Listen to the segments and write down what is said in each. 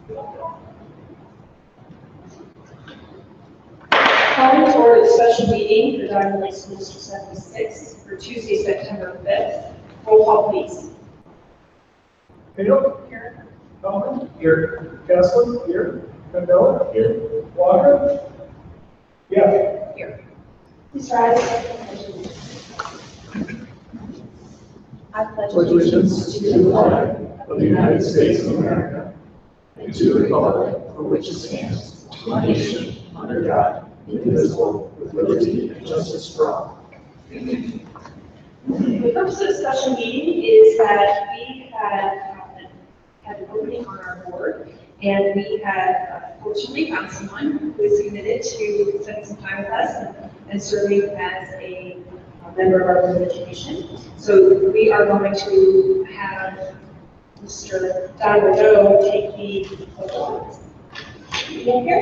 Calling to order the special meeting for Diamond Lake School District 76 for Tuesday, September 5th. Roll call, please. Hale? Here. Bowman? Here. Kessler? Here. Candela? Here. Walker? Yeah. Here. Please rise. I pledge Allegiance to the flag of the United States of America and to the republic for which it stands, one nation, under God, indivisible, with liberty and justice for all. The purpose of the special meeting is that we had an opening on our board, and we have fortunately found someone who is committed to spending some time with us and serving as a member of our Board of Education. So we are going to have Mr. Don Bordeaux take the oath. You here?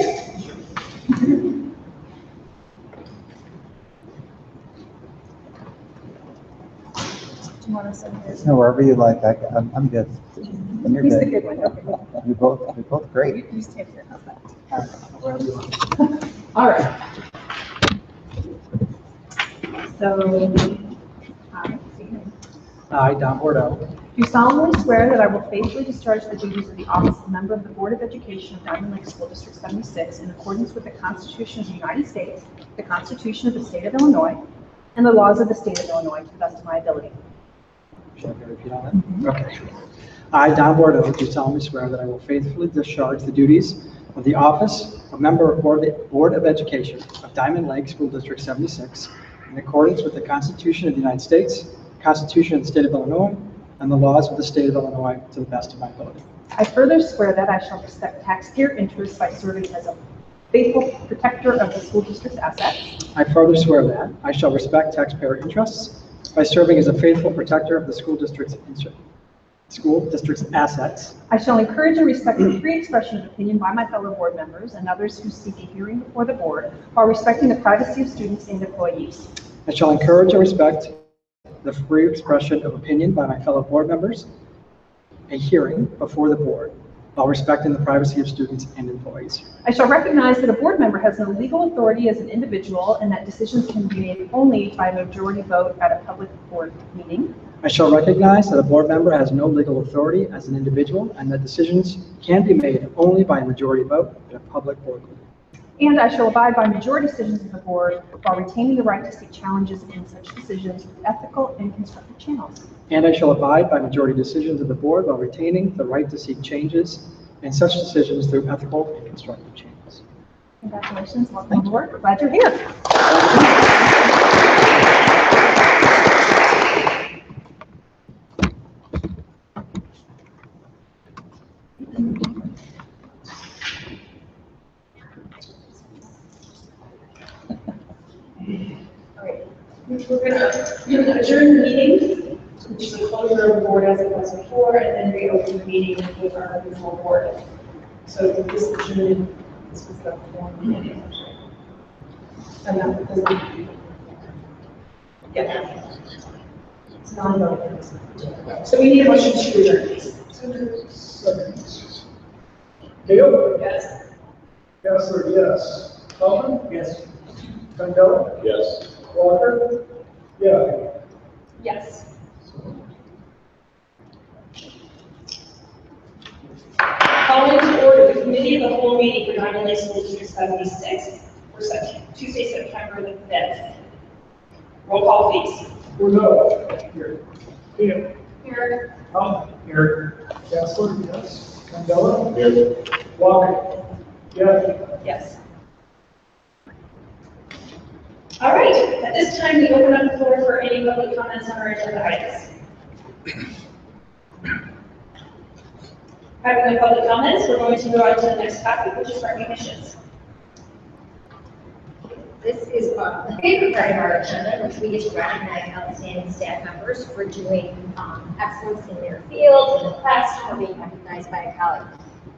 Do you want to send his? No, wherever you like. I'm good. And you're He's the good. good one, okay. You're both great. You stand here, how's that? Wherever you want. All right. So, I, Don Bordeaux, do solemnly swear that I will faithfully discharge the duties of the office of member of the Board of Education of Diamond Lake School District 76 in accordance with the Constitution of the United States, the Constitution of the State of Illinois, and the laws of the State of Illinois to the best of my ability. should I repeat on that? Okay. I, Don Bordeaux, do solemnly swear that I will faithfully discharge the duties of the office of member of Board of Education of Diamond Lake School District 76 in accordance with the Constitution of the United States, Constitution of the State of Illinois, and the laws of the State of Illinois to the best of my ability. I further swear that I shall respect taxpayer interests by serving as a faithful protector of the school district's assets. I further swear that I shall respect taxpayer interests by serving as a faithful protector of the school district's assets. I shall encourage and respect the free expression of opinion by my fellow board members and others who seek a hearing before the board while respecting the privacy of students and employees. I shall encourage and respect the free expression of opinion by my fellow board members, a hearing before the board, while respecting the privacy of students and employees. I shall recognize that a board member has no legal authority as an individual and that decisions can be made only by a majority vote at a public board meeting. I shall recognize that a board member has no legal authority as an individual and that decisions can be made only by a majority vote at a public board meeting. And I shall abide by majority decisions of the board while retaining the right to seek challenges in such decisions through ethical and constructive channels. And I shall abide by majority decisions of the board while retaining the right to seek changes in such decisions through ethical and constructive channels. Congratulations, welcome aboard. We're glad you're here. We're going to adjourn the meeting, which is the closure of the board as it was before, and then reopen the meeting with our full board. So this adjourned, this was the form. Yeah. It's non-voting. So we need a motion to adjourn, please. Hale? Yes. Kessler, yes. Bowman? Yes. Candela? Yes. Walker? Yeah. Yes. Calling to order the committee of the whole meeting for Diamond Lake School District 76 for Tuesday, September the 5th. Roll call, please. Bordeaux? Here. Hale? Here. Bowman? Here. Kessler, yes. Candela? Here. Walker? Yeah. Yes. All right, at this time, we open up the floor for any public comments on our agenda items. Having no public comments, we're going to go on to the next topic, which is recognitions. This is the favorite part of our agenda, which we get to recognize outstanding staff members for doing excellence in their field, in the classroom, or being recognized by a colleague.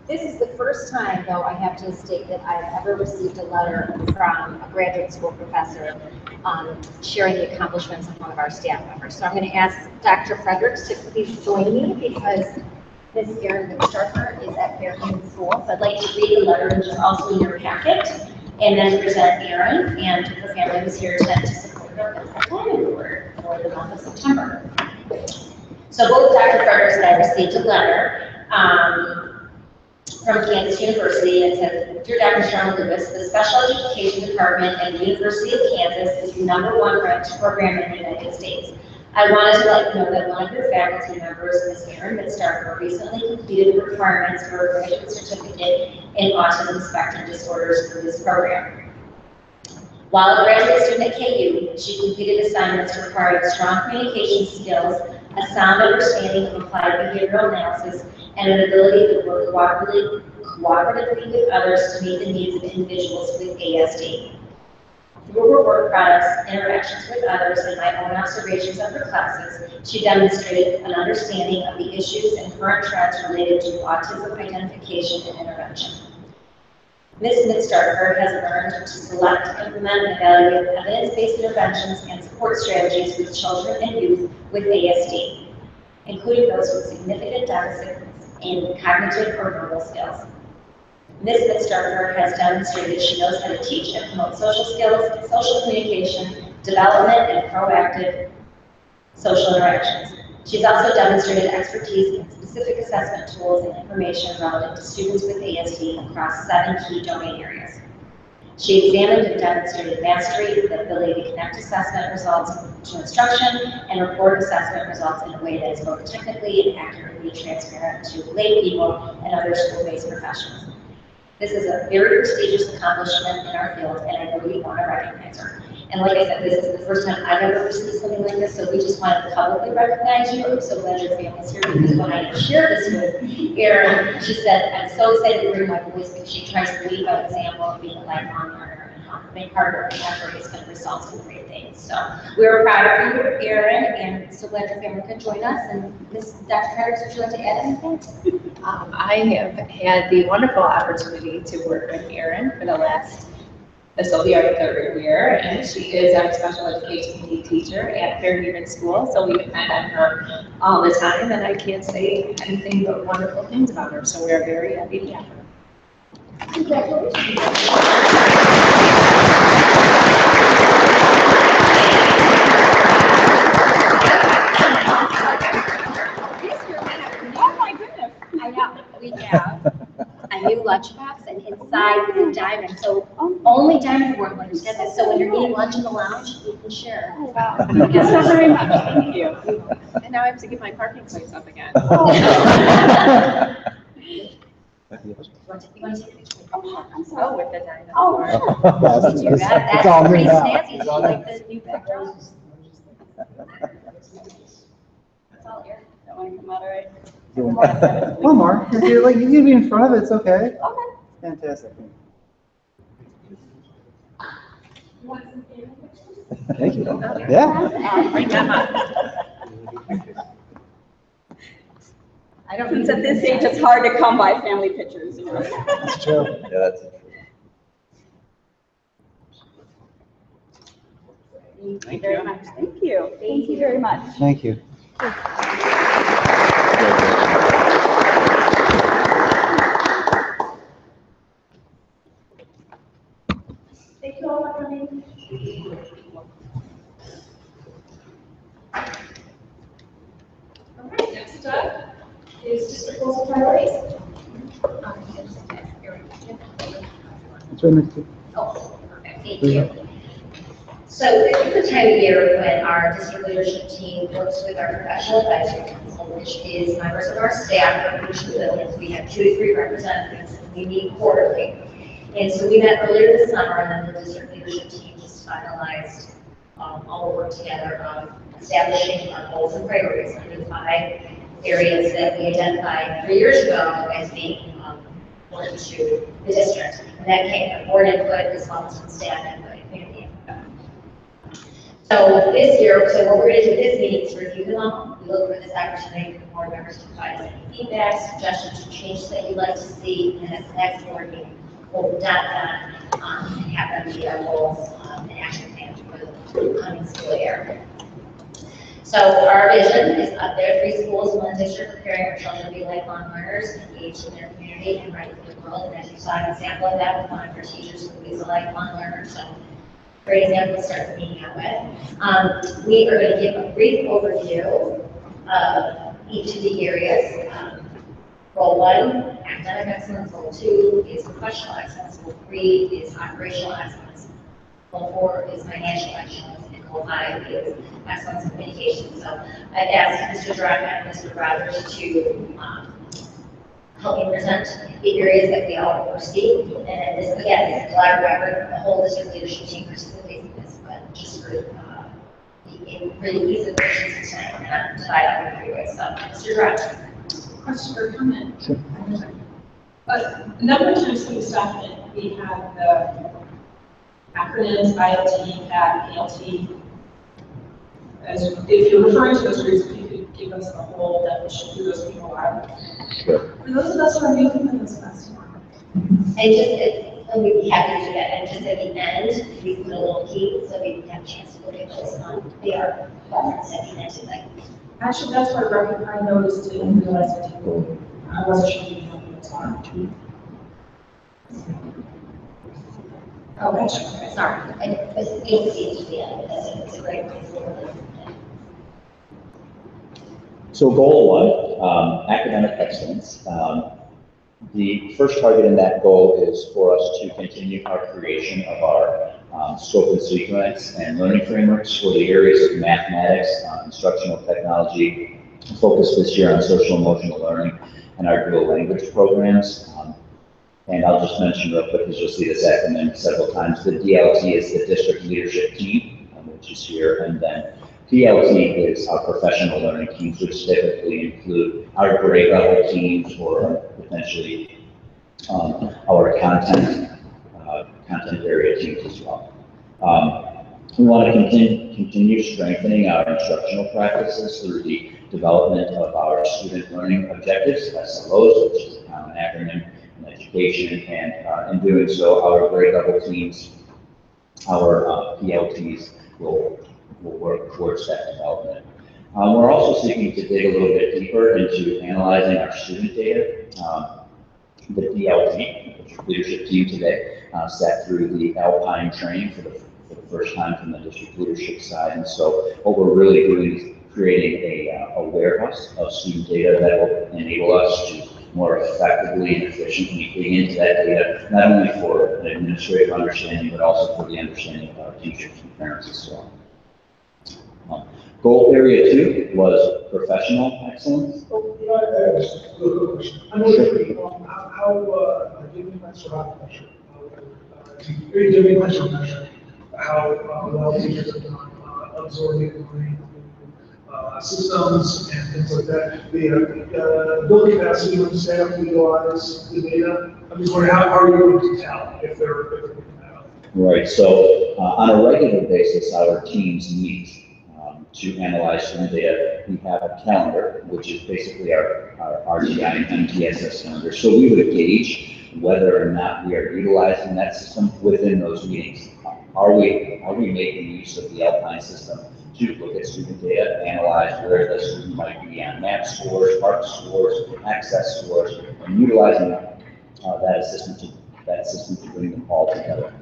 This is the first time, though, I have to state that I've ever received a letter from a graduate school professor sharing the accomplishments of one of our staff members. So I'm going to ask Dr. Fredericks to please join me because Ms. Erin Starker is at Fairview School. So I'd like to read the letter, which is also in your packet, and then present Erin and her family who's here tonight to support her as a family award for the month of September. So both Dr. Carter and I received a letter from Kansas University. It says, "Dear Dr. Sharon Lewis, the Special Education Department at the University of Kansas is the #1 ranked program in the United States. I wanted to let you know that one of your faculty members, Ms. Erin Midstarker, recently completed the requirements for a graduate certificate in autism spectrum disorders for this program. While a graduate student at KU, she completed assignments requiring strong communication skills, a sound understanding of applied behavioral analysis, and an ability to work cooperatively with others to meet the needs of individuals with ASD. Through her work products, interactions with others, and my own observations of her classes, she demonstrated an understanding of the issues and current trends related to autism identification and intervention. Ms. Midstarker has learned to select, implement, and evaluate evidence-based interventions and support strategies with children and youth with ASD, including those with significant deficits in cognitive or verbal skills. Ms. Midstarker has demonstrated she knows how to teach and promote social skills, social communication, development, and proactive social interactions. She's also demonstrated expertise in specific assessment tools and information relevant to students with ASD across 7 key domain areas. She examined and demonstrated mastery, the ability to connect assessment results to instruction, and report assessment results in a way that is both technically and accurately transparent to lay people and other school-based professionals. This is a very prestigious accomplishment in our field, and I really want to recognize her. And like I said, this is the first time I've ever received something like this, so we just wanted to publicly recognize you. I'm so glad your family's here, because when I shared this with Erin, she said, "I'm so excited to bring my voice," because she tries to lead by example of being a lifelong learner, and being part of her effort is going to result in great things. So we're proud of you, Erin, and so glad your family could join us. And Ms. Dr. Carter, would you like to add anything? I have had the wonderful opportunity to work with Erin for this will be our 3rd year, and she is our special education PE teacher at Fairview School, so we depend on her all the time, and I can't say anything but wonderful things about her, so we're very happy to have her. Congratulations. Oh my goodness. I know, we have a new lunchbox, and inside is a diamond, so only diamond board winners get this, so when you're eating lunch in the lounge, you can share. Oh, wow. Thank you so very much. Thank you. And now I have to get my parking place up again. You want to take a picture? I'm sorry. Oh, with the dinosaur. Oh, Did you grab that? It's all new Pretty now. snazzy, did you like the new backdrop? That's all here. That one come out all right? One more. If you're like, you can be in front of it, it's okay. Okay. Fantastic. Thank you. Yeah. Bring them up. I don't, since at this age, it's hard to come by family pictures, you know? That's true. Yeah, that's Thank you very much. Thank you. Thank you very much. Thank you. Thank you all for coming. All right, next up is district goals and priorities. It's right next to. Oh, perfect, thank you. So this is the time of year when our district leadership team works with our professional advisory council, which is members of our staff from each of the buildings. We have 2 to 3 representatives, and we meet quarterly. And so we met earlier this summer, and then the district leadership team just finalized all the work together of establishing our goals and priorities under the 5 areas that we identified 3 years ago as being important to the district. And that came from board input as well as from staff input and community input. So this year, so what we're going to do this meeting is review them. We look for this opportunity for board members to provide us any feedback, suggestions, or changes that you'd like to see, and at the next board meeting, we'll adopt them and have them be our goals and action plans for the coming school year. So our vision is up there, 3 schools, 1 district, preparing our children to be lifelong learners, engaged in their community and ready for the world. And as you saw an example of that with one of our teachers who is a lifelong learner, so great example to start meeting out with. We are going to give a brief overview of each of the areas. Goal 1, academic excellence. Goal 2 is professional excellence. Goal 3 is operational excellence. Goal 4 is financial excellence. And Goal 5 is excellence in communication. So I've asked Mr. Druck and Mr. Rogers to help me present the areas that we all oversee. And this, again, is a collaborative effort. The whole district leadership team participates in this, but just for the ease of questions tonight, we're going to divide up in 3 ways. So, Mr. Druck. Question or comment? Sure. A number of times in this document, we have the acronyms, ILT, CAT, ALT. As if you're referring to those groups, if you could give us the whole definition of who those people are. Sure. For those of us who are new to this class tomorrow. And we'd be happy to do that. And just at the end, we put a little key so we can have a chance to look at those. They are referenced at the end tonight. Actually, that's what I noticed it and realized it too. I wasn't sure if you knew what it was. Oh, gotcha. Sorry. It's easy to be at, it's a great place to live. So goal 1, academic excellence. The first target in that goal is for us to continue our creation of our scope and sequence and learning frameworks for the areas of mathematics, instructional technology, focus this year on social emotional learning and our dual language programs. And I'll just mention real quick, because you'll see this acronym several times, the DLT is the district leadership team, which is here, and then PLT is our professional learning teams, which typically include our grade level teams or potentially our content area teams as well. We want to continue strengthening our instructional practices through the development of our student learning objectives, SLOs, which is a common acronym in education, and in doing so, our grade level teams, our PLTs will work towards that development. We're also seeking to dig a little bit deeper into analyzing our student data. The DLT, the leadership team today, sat through the Alpine training for the first time from the district leadership side. And so what we're really doing is creating a warehouse of student data that will enable us to more effectively and efficiently dig into that data, not only for an administrative understanding, but also for the understanding of our teachers and parents as well. Goal area 2 was professional excellence. I know that how Jimmy mentioned how well teachers are done absorbing systems and things like that. The ability to actually understand and utilize the data. I'm just wondering how are you going to tell if they're picking that up? Right. So on a regular basis, our teams meet to analyze student data. We have a calendar, which is basically our RTI and MTSS calendar. So we would gauge whether or not we are utilizing that system within those meetings. Are we making use of the Alpine system to look at student data, analyze where the student might be on MAP scores, PARCC scores, access scores, and utilizing that system to bring them all together.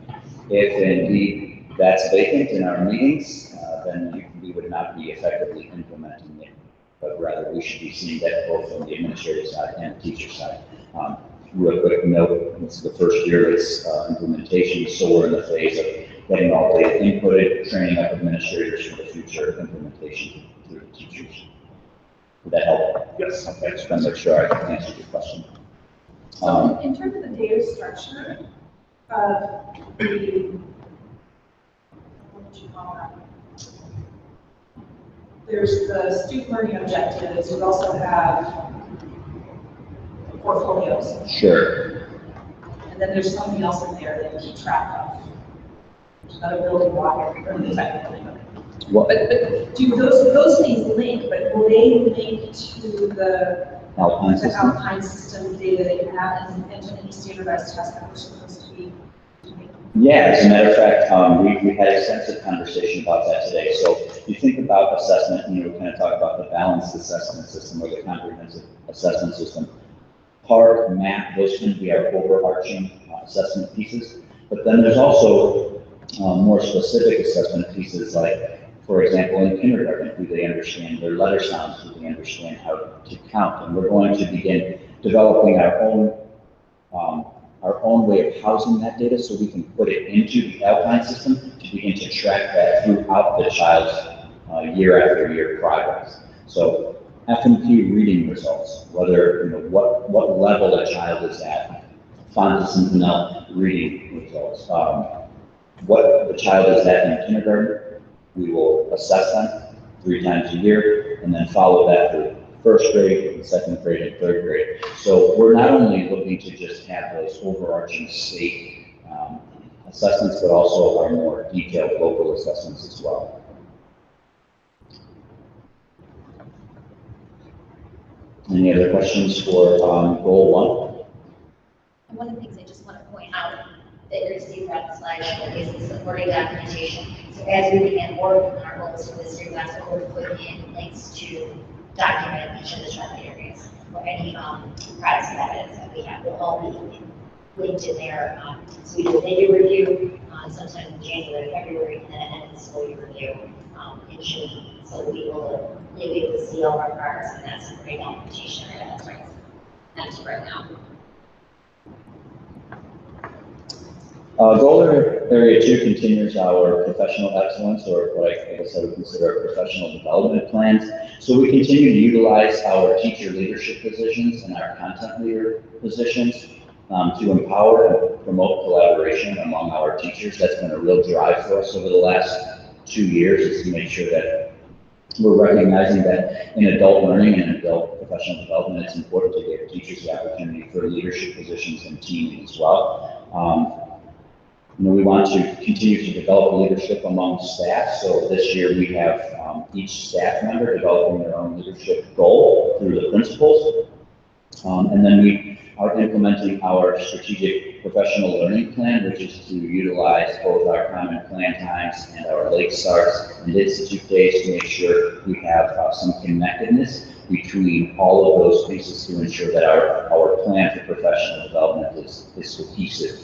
If indeed that's vacant in our meetings, then we would not be effectively implementing it, but rather we should be seeing that both from the administrative side and the teacher side. Real quick note, this is the first year it's implementation, so we're in the phase of getting all data inputted, training up administrators for the future implementation through the teachers. Would that help? Yes. Okay, just want to make sure I answered your question. So in terms of the data structure of the, what would you call that? There's the student learning objectives. We also have portfolios. Sure. And then there's something else in there that we keep track of. There's another building block, really technically. What? But do those things link, but will they link to the Alpine system? Alpine system data that you have and to any standardized test that we're supposed to be doing? Yeah, as a matter of fact, we had extensive conversation about that today. So you think about assessment, we kind of talk about the balanced assessment system or the comprehensive assessment system. PARC, MAP, those tend to be our overarching assessment pieces. But then there's also more specific assessment pieces like, for example, in kindergarten, do they understand their letter sounds? Do they understand how to count? And we're going to begin developing our own way of housing that data so we can put it into the Alpine system to begin to track that throughout the child's year after year progress. So F&P reading results, whether, what level a child is at, Fontes and Pinnell reading results, what the child is at in kindergarten, we will assess them 3 times a year and then follow that through first grade, second grade, and third grade. So we're not only looking to just have those overarching state assessments, but also our more detailed local assessments as well. Any other questions for goal 1? One of the things I just want to point out that you're going to see throughout the slide is the supporting documentation. So as we begin working on our goals for this year, that's what we're putting in links to document each of the target areas or any products and evidence that we have will all be linked in there. So we do a mid-year review sometime in January, February, and then an end of school year review in June. So we will be able to see all our progress, and that's a great documentation that's right now. Goal area 2 continues our professional excellence, or what I guess I would consider our professional development plans. So we continue to utilize our teacher leadership positions and our content leader positions to empower and promote collaboration among our teachers. That's been a real drive for us over the last 2 years, is to make sure that we're recognizing that in adult learning and adult professional development, it's important to give teachers the opportunity for leadership positions and teaming as well. We want to continue to develop leadership among staff. So this year we have each staff member developing their own leadership goal through the principals. And then we are implementing our strategic professional learning plan, which is to utilize both our common plan times and our late starts and institute days to make sure we have some connectedness between all of those pieces to ensure that our plan for professional development is cohesive.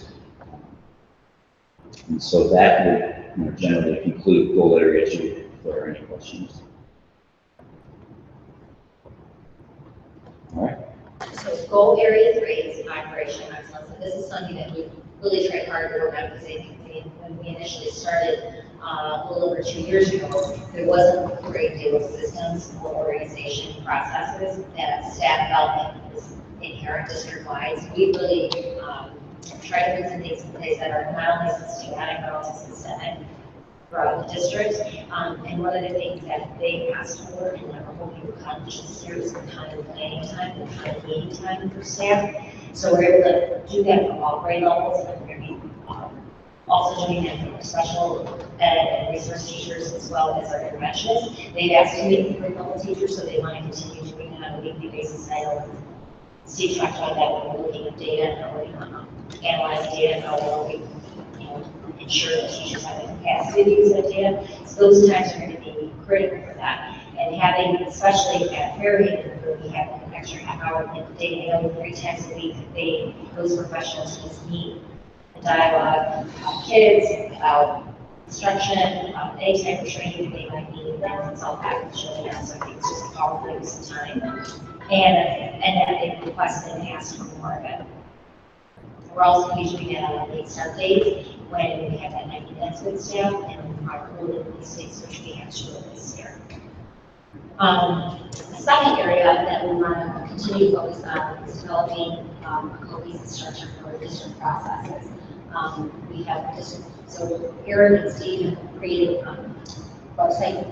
And so that would generally conclude goal area 2. If there are any questions. All right. So goal area 3 is operational excellence. And this is something that we really tried hard to work on, because I think when we initially started a little over 2 years ago, there wasn't a great deal of systems or organization processes that staff development was inherent district-wide. So we really try to put some things in place that are not only systematic, but also systemic throughout the district. And one of the things that they asked for, and that we're hoping to accomplish this year, is the kind of planning time, the kind of meeting time for staff. So we're able to do that for all grade levels, and we're going to be also doing that for special ed and resource teachers as well as our interventionists. They've asked to meet with grade level teachers, so they want to continue doing that on a weekly basis. I know Steve talked about that when we're looking at data and how we're going to analyze data and how well we ensure that teachers have the capacity to use that data. So those times are going to be critical for that. And having, especially at Fairhaven, where we have an extra half hour in the day, 3 times a week, those professional teams meet and dialogue about kids, about instruction, any type of training they might need. It's all packaged in there, so I think it's just a powerful use of time. And that they requested and asked for more of it. We're also usually at on late start days when we have that 90 minutes with staff, and our early release dates, which we have to this year. The second area that we want to continue to focus on is developing a cohesive structure for district processes. We have district, so Erin and Steve have created website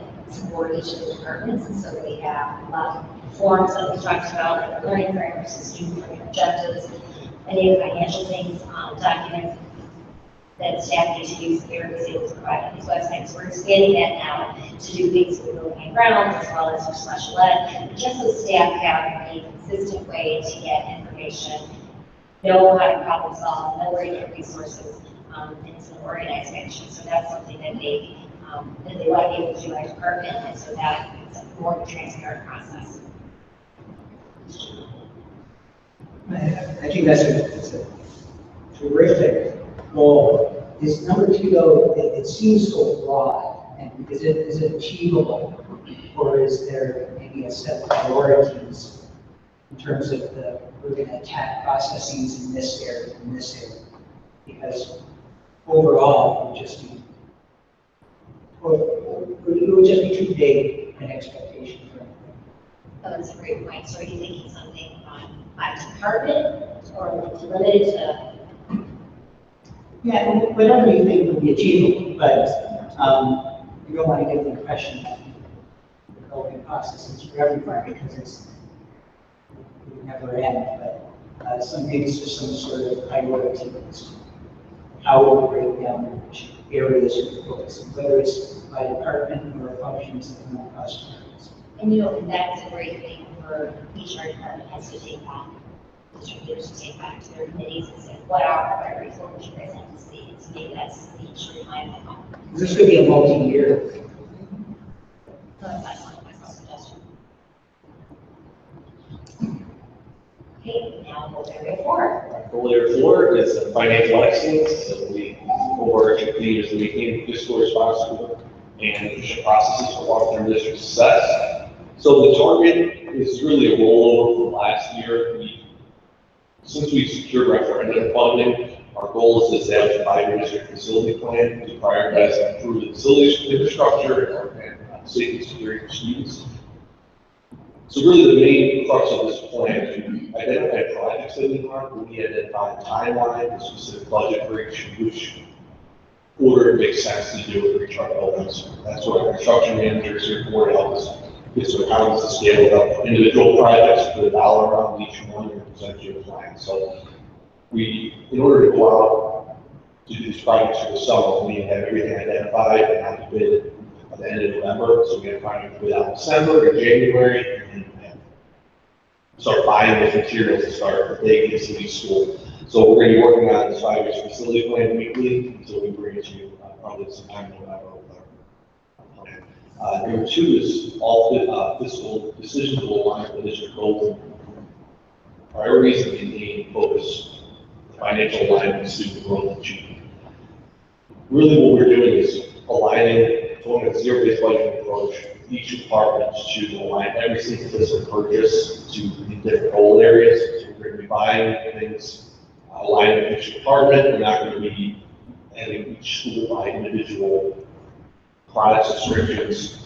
for each of the departments, and so we have a lot of forms that we talked about, like learning frameworks, student learning objectives, any financial things, documents that staff need to use. Erin was able to provide on these websites. We're expanding that now to do things with building and grounds as well as for special ed, just so staff have a consistent way to get information, know how to problem solve, know where to get resources, and it's an organized action. So that's something that they want to be able to do at department, and so that it's a more transparent process. I think that's a terrific goal. Is number two, though, it seems so broad, and is it achievable? Or is there maybe a set of priorities in terms of we're going to attack processes in this area, in this area? Because overall, it would just be too big an expectation for everything. Oh, that's a great point. So are you thinking something by department or limited to? Yeah, whatever you think would be achievable, but you don't want to give the impression that the open process is for everybody because it would never end. But maybe it's just some sort of priorities. How will we break down which areas we're focusing, whether it's by department or functions that come across departments. And you know, that's a great thing for each department has to take back. District leaders to take back to their committees and say, what are our priorities, what would you guys like to see? So maybe that's each remind them. This could be a multi-year. That's my suggestion. Okay, now goal area 4. Goal area 4 is financial excellence. So we overarching as we became fiscal responsible and efficient processes for long-term district success. So the target is really a rollover from last year. Since we secured referendum funding, our goal is to establish a 5-year district facility plan to prioritize and improve the facilities infrastructure and safety and security for students. So really the main crux of this plan is to identify projects that we want, we identify a timeline, a specific budget for which order it makes sense to do it for each of our buildings. That's what our construction managers here for help us get some economies of scale up individual projects, put a dollar on each one and present you a plan. So in order to go out to do these projects for the summer, we have everything identified and have to bid at the end of November. So we have projects bid out in December or January and start buying those materials to start taking to the school. So we're going to be working on this 5-year facility plan weekly until we bring it to you probably sometime in November. Number 2 is all fiscal decisions will align with the district goals and priorities and maintain focus, financial alignment, and student growth achievement. Really what we're doing is aligning, going a zero-based budgeting approach with each department to align every single fiscal purchase to the different goal areas. So we're going to be buying things, aligning with each department. We're not going to be having each school buy individual product subscriptions,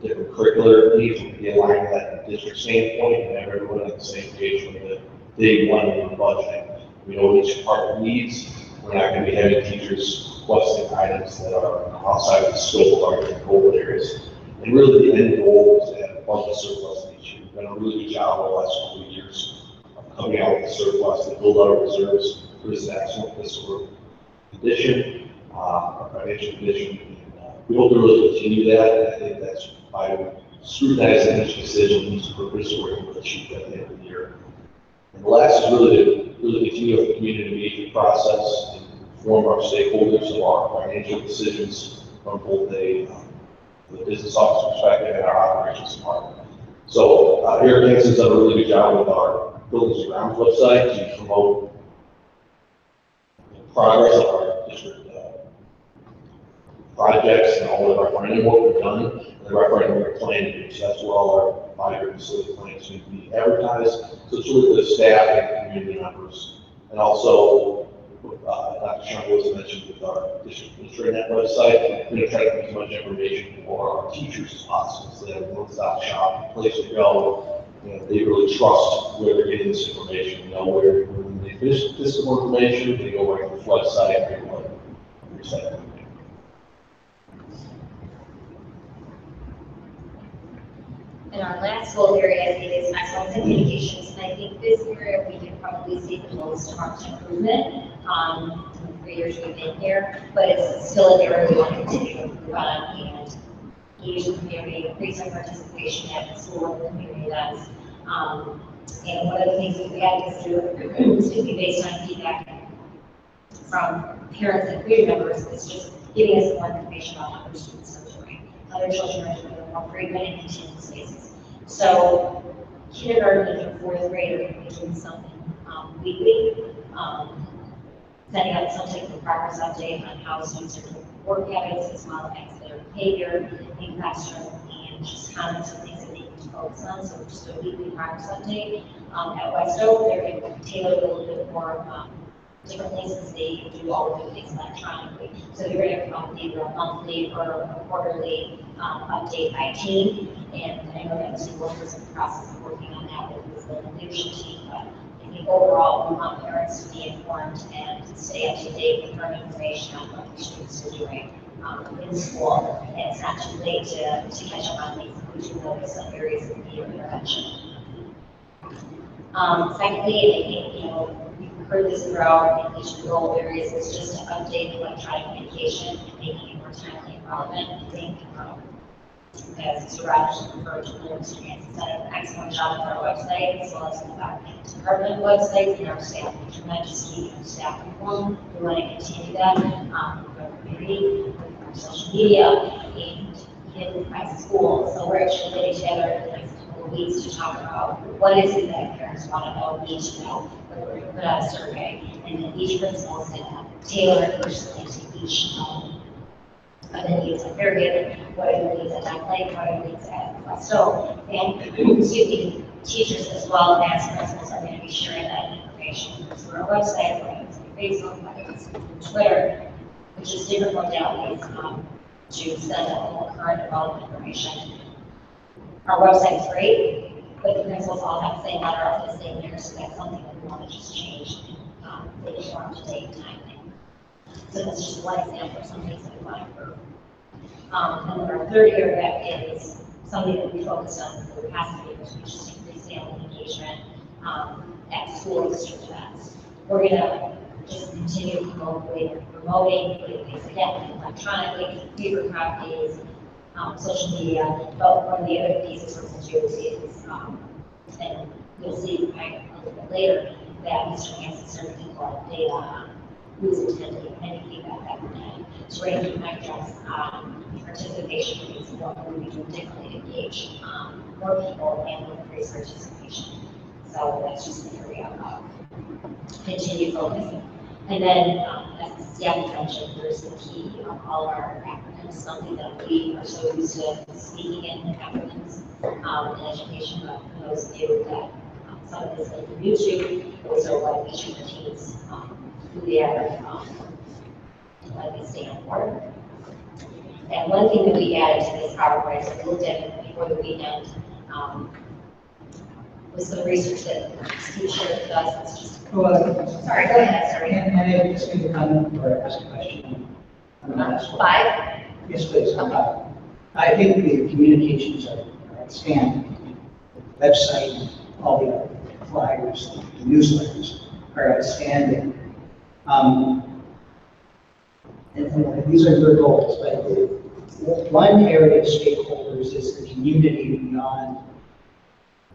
different curricular needs, will be aligned with that district standpoint and have everyone on the same page from the day one when we're budgeting. We know what each department needs. We're not going to be having teachers requesting items that are outside of the scope of our different goal areas. And really the end goal is to have a budget surplus each year. We've done a really good job over the last couple of years of coming out with a surplus to build our reserves for this excellent fiscal condition, our financial condition. We hope to really continue that. I think that's by scrutinizing each decision, each purpose, we're able to achieve that at the end of the year. And the last is really to continue the community engagement process and inform our stakeholders of our financial decisions from both the business office perspective and our operations department. So Eric Hansen's done a really good job with our Buildings and Grounds website to promote progress of our district projects and all of our planning work we've done, and the referendum we're planning. So that's where all our 5-year facility plans need to be advertised. So it's really the staff and community members. And also, Dr. Sean was mentioned with our district intranet website, we're going to try to put as much information for our teachers as possible. So they have a one-stop shop, place to go. You know, they really trust where they're getting this information. You know, where when they finish physical information, they go right to the website and recycle. And our last goal area, I think, is excellence in communications. And I think this area we can probably see the most marked improvement in the 3 years we've been here, but it's still an area we want to continue to improve on and engage the community, increase our participation at the school and community events. And one of the things that we had to do, excuse me, based on feedback from parents and community members is just giving us more information about how their students are doing, how their children are doing more frequent and continued spaces. So kindergarten and fourth grade are going to be doing something weekly, setting up some type of progress update on how students are doing work habits as well as their behavior in classroom and just comments and things that they need to focus on. So just a weekly progress update. At West Oak, they're going to tailor it a little bit more differently since they do all of the things electronically. So they're going to come either a monthly or a quarterly update by team. And I know that the school is in the process of working on that with the leadership team. But I think overall, we want parents to be informed and stay up to date with current information on what their students are doing in school. And it's not too late to catch up on things if we do notice some areas of need intervention. Secondly, I think, we've heard this throughout in each of the goal areas, is just to update electronic communication and making it more timely and relevant. I think, as Mr. Rogers referred to, Mr. Hanson done an excellent job on our website, as well as the department websites and our staff. We tremendous keeping our staff informed. We want to continue that with our community, with our social media, and in my school. So we're actually getting together in the next couple of weeks to talk about what is it that parents want to know, need to know. We're going to put out a survey, and then each principal is going to tailor it personally to each of the needs at Fairhaven, what are the needs at Dime Lake, what are the needs at West Oak, and excuse me, teachers as well as principals are going to be sharing that information through our website, whether it's Facebook, whether it's Twitter, which is different modalities to send out more current and relevant information. Our website is great, but the principals all have the same letter of the same year, so that's something that we want to just change. They just want to take time. So that's just one example of some things that we want to improve. And then our third area is something that we focused on for the past few years, which is increased family engagement at school district events. We're going to just continue promoting things again electronically, paper copies, social media. But one of the other pieces we're going to do is, and you'll see a little bit later, that Mr. Hanson started to collect data on who's attending, any feedback that we're getting. So we're going to keep my address participation rates and what we're going to do differently to engage more people and with increased participation. So that's just an area of continued focus. And then, as Gabby mentioned, there's the key of all our acronyms, something that we are so used to speaking in acronyms in education, but for those of you that some of this may be new to, those are what each of the teams who they are, what they stand for. And one thing that we added to this PowerPoint, so we looked at it before the weekend, was some research that Steve shared with us. It's just, sorry, go ahead, sorry. And I just make a comment or ask a question on the last one. 5? Yes, please. Okay. I think the communications are outstanding. The website, all the flyers, the newsletters are outstanding. And these are good goals, but one area of stakeholders is the community beyond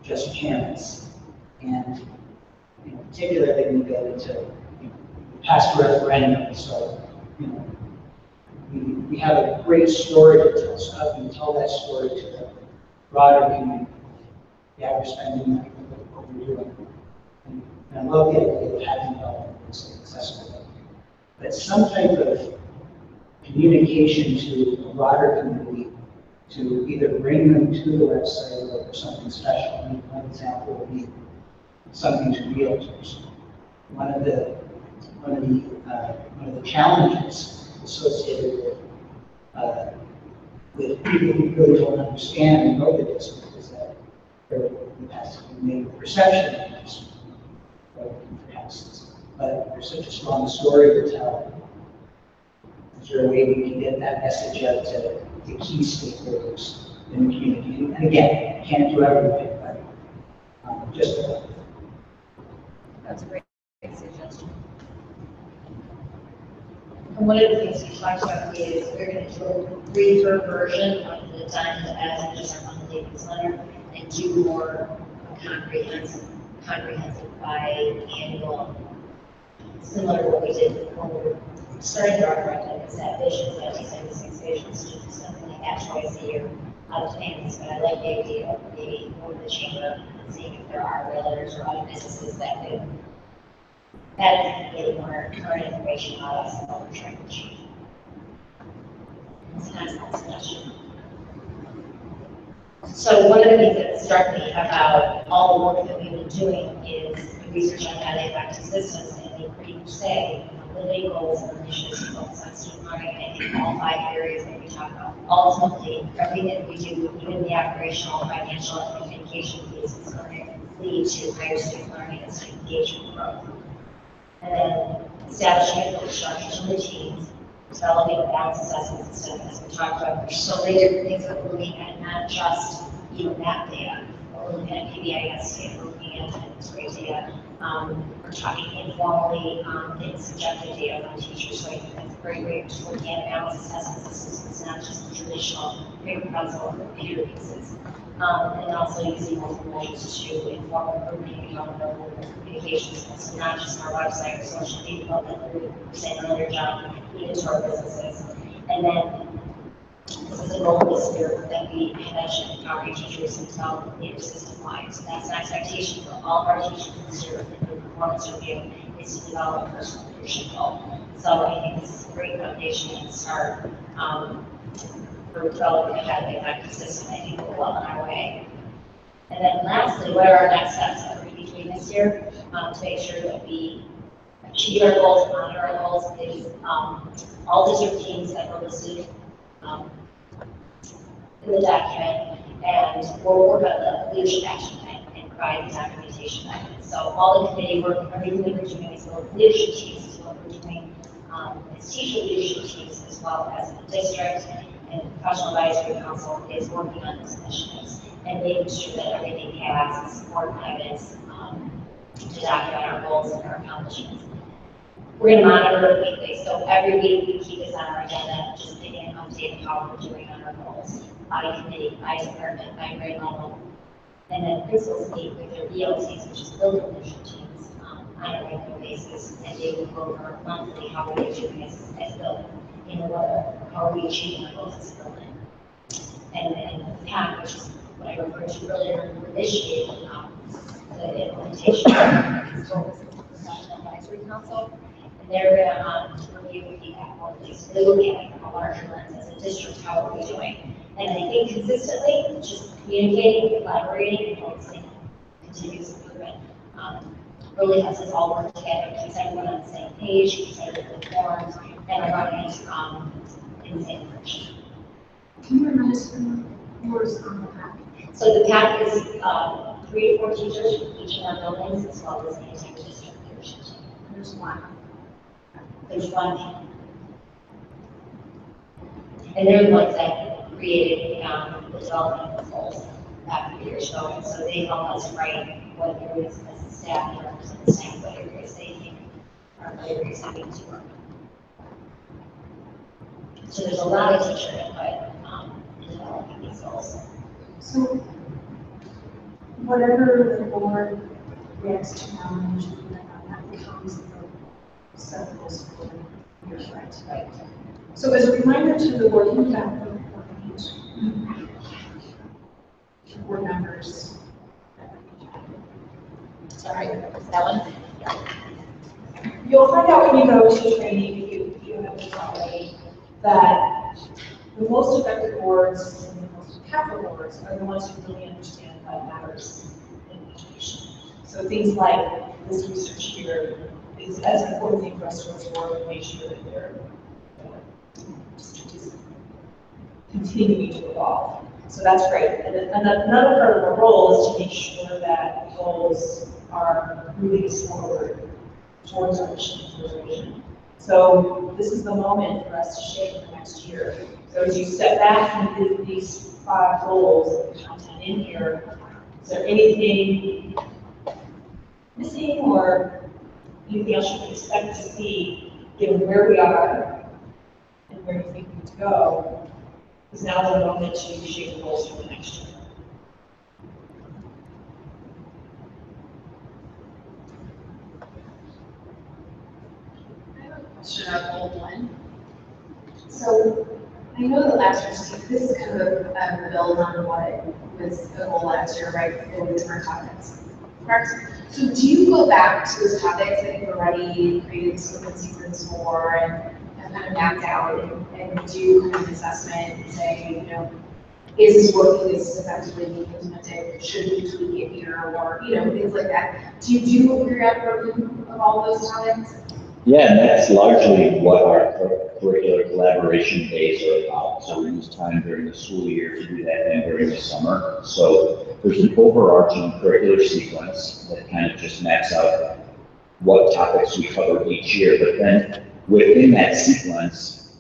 just parents. And particularly when we get into past referendum, so we have a great story to tell. So how can we tell that story to the broader community? Yeah, we're spending money on what we're doing. And I love the idea of having it's accessible. But some type of communication to a broader community to either bring them to the website or something special. I mean, one example would be something to realtors. One of the challenges associated with people who really don't understand and know the district is that there has to be made a perception of this, perhaps. But there's such a strong story to tell. Is there a way we can get that message out to the key stakeholders in the community? And again, can't do everything, but just That's a great suggestion. And one of the things we talked about is we're going to do a briefer version of the Diamond as just our monthly newsletter and do more comprehensive biannual similar to what we did when we were starting our project, is that vision, that we send 6 vision students, something like that twice a year out of plans. But I like the idea of maybe going to the chamber and seeing if there are realtors or other businesses that could get more current information about us and what we're trying to achieve. It's kind of my suggestion. So one of the things that struck me about all the work that we've been doing is the research on highly effective systems, and they pretty much say the main goals and initiatives focus on student learning. And I think all 5 areas that we talk about, ultimately, everything that we do, even the operational, financial, and communication piece, is going to lead to higher student learning and student engagement growth. And then establishing a structures and routines, developing a balanced assessment system, as we talked about. There's so many different things that we're looking at, not just map data, but we're looking at PBIS data, we're looking at attendance rate data. We're talking informally in subjective data from teachers, so I think that's very great. Just looking at balanced assessment systems, it's not just the traditional paper pencil or computer pieces. And also using multiple measures to inform improvement, accountability, and communication skills. So not just our website or social media, but that we were saying earlier, John, even to our businesses. And then this is a goal this year that we mentioned our teachers and tell leader system wide. So that's an expectation for all of our teachers this year in the performance review is to develop a personal leadership goal. So I think this is a great foundation and start for developing a highly effective system. I think we're well on our way. And then lastly, what are our next steps that we're going to be doing this year to make sure that we achieve our goals and monitor our goals is all district teams that were listed in the document, and we'll work on the leadership action plan and provide the documentation documents. So all the committee work, everything that we're doing is both leadership teams is what we're doing, as teacher leadership teams as well as the district, and the professional advisory council is working on these initiatives and making sure that everything has support and evidence to document our goals and our accomplishments. We're going to monitor it weekly, so every week we keep this on our agenda, just giving an update of how we're doing on our goals, by committee, by department, by grade level. And then principals meet with their ELTs, which is building leadership teams, on a regular basis, and they will go over monthly how we're doing as building, how are we achieving our goals as building. And then PAC, which is what I referred to earlier, we're initiating the implementation of the Professional Advisory Council. They're going to review feedback quarterly. So they look at a larger lens as a district, how are we doing? And I think consistently, just communicating, collaborating, and focusing continuous improvement really helps us all work together, keeps everyone on the same page, keeps everyone informed, and are running in the same direction. Can you remind us more on the PAC? So the PAC is 3 to 4 teachers from each of our buildings, as well as the entire district leadership team. There's one. There's one. And they're the ones that created the development of goals after years ago. And so they help us write what areas as a staff and represent the staff, what areas they think are areas that we need to work on. So there's a lot of teacher input in developing these goals. So whatever the board reacts to challenge, that becomes the set of goals for the year, right? So as a reminder to the board, you have the board members. Sorry, that one? You'll find out when you go to training, if you have this already, that the most effective boards and the most impactful boards are the ones who really understand what matters in education. So things like this research here is as an important thing for us to explore and make sure that they're continuing to evolve. So that's great. And then another part of our role is to make sure that goals are moving us forward towards our mission, towards our vision. So this is the moment for us to shape the next year. So as you step back from these 5 goals, the content in here, is there anything missing or anything else you can expect to see given where we are and where you think we need to go? Is now the moment to shape the goals for the next year. question of goal one. So I know that last year, this is kind of a build on what was the goal last year, right? For the different topics, correct? So do you go back to those topics that you've already created scope and sequence for and kind of mapped out and do kind of an assessment and say, you know, is this working, is this effectively being implemented, should we tweak it here, or, you know, things like that. Do you do a periodic review of all those topics? Yeah, and that's largely what our curricular collaboration days are about. So we use time during the school year to do that and during the summer. So there's an overarching curricular sequence that kind of just maps out what topics we cover each year. But then within that sequence,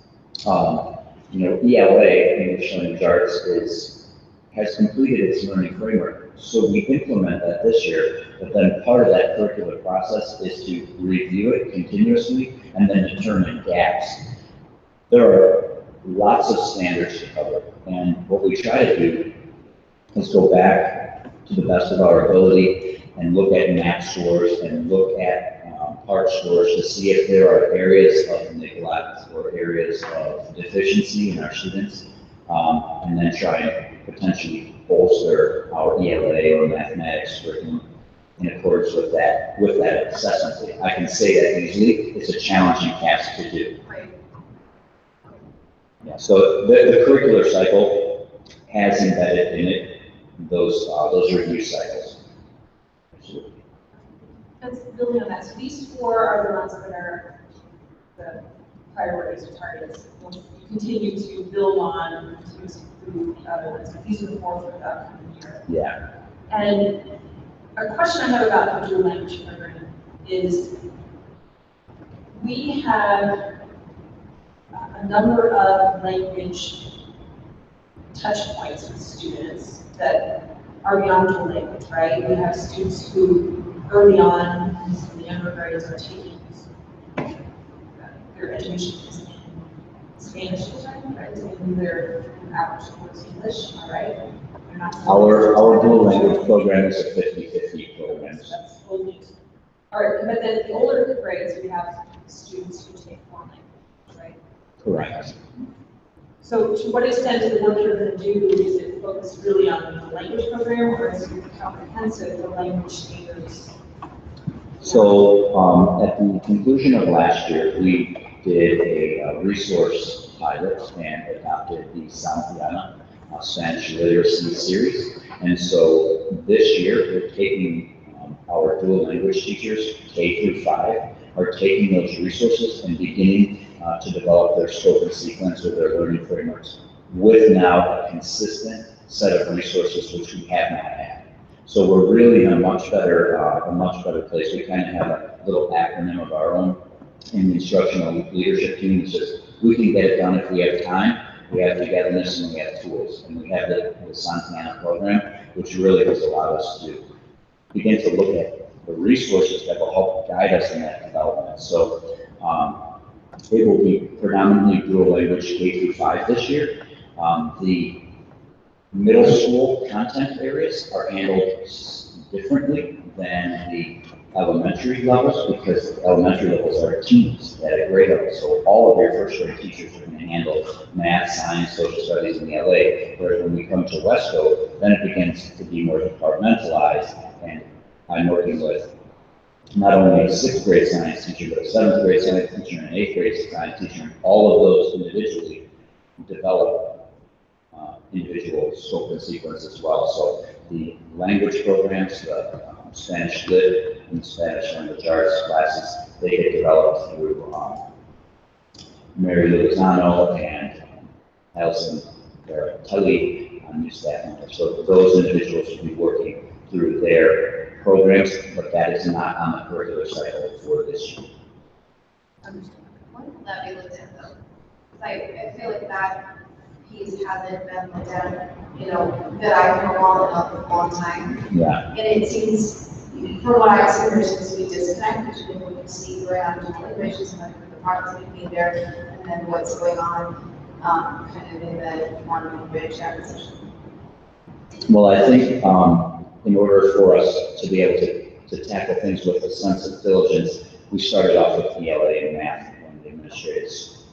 you know, ELA, English Language Arts, has completed its learning framework. So we implement that this year, but then part of that curricular process is to review it continuously and then determine gaps. There are lots of standards to cover, and what we try to do is go back to the best of our ability and look at MAP scores and look at PART scores to see if there are areas of neglect or areas of deficiency in our students, and then try and potentially bolster our ELA or mathematics curriculum in accordance with that assessment. I can say that easily. It's a challenging task to do. Right. Yeah, so the curricular cycle has embedded in it those review cycles. That's building on that. So these four are the ones that are the priorities or targets. We'll continue to build on, continue to improve the other ones, but these are the four for the upcoming year. Yeah. And a question I have about the dual language program is we have a number of language touch points with students that are beyond dual language, right? We have students who early on in the younger grades are taking their education is in Spanish, right? And they're out towards English, all right? They're not. Our dual language program is a 50-50 program. That's totally. All right, but then the older grades, we have students who take foreign language, right? Correct. So to what extent is the work you're going to do, is it focused really on the language program, or is it comprehensive, the language standards? So at the conclusion of last year, we did a resource pilot and adopted the Santiana Spanish literacy series. And so this year, we're taking our dual language teachers, K through 5, are taking those resources and beginning to develop their scope and sequence or their learning frameworks with now a consistent set of resources which we have not had. So we're really in a much better place. We kind of have a little acronym of our own in the instructional leadership team. It's just, we can get it done if we have time, we have togetherness, and we have tools. And we have the Santana program, which really has allowed us to begin to look at the resources that will help guide us in that development. So it will be predominantly dual language K through 5 this year. The middle school content areas are handled differently than the elementary levels, because the elementary levels are teams at a grade level. So all of your first grade teachers are going to handle math, science, social studies, and ELA. Whereas when we come to Wesco, then it begins to be more departmentalized. And I'm working with not only a 6th grade science teacher, but a 7th grade science teacher and an 8th grade science teacher. And all of those individually develop individual scope and sequence as well. So the language programs, the Spanish Lit and Spanish Language Arts classes, they get developed through Mary Lozano and Alison Tully, new staff members. So those individuals will be working through their programs, but that is not on the curricular cycle for this year. When will that be looked at though? Because I feel like that piece hasn't been looked at, you know, that I've been along in a long time. Yeah. And it seems, from what I've seen, there seems to be a disconnect between what you see going on in the missions and the departments being there, and then what's going on kind of in the foreign language acquisition. Well, I think in order for us to be able to tackle things with a sense of diligence, we started off with ELA and math when the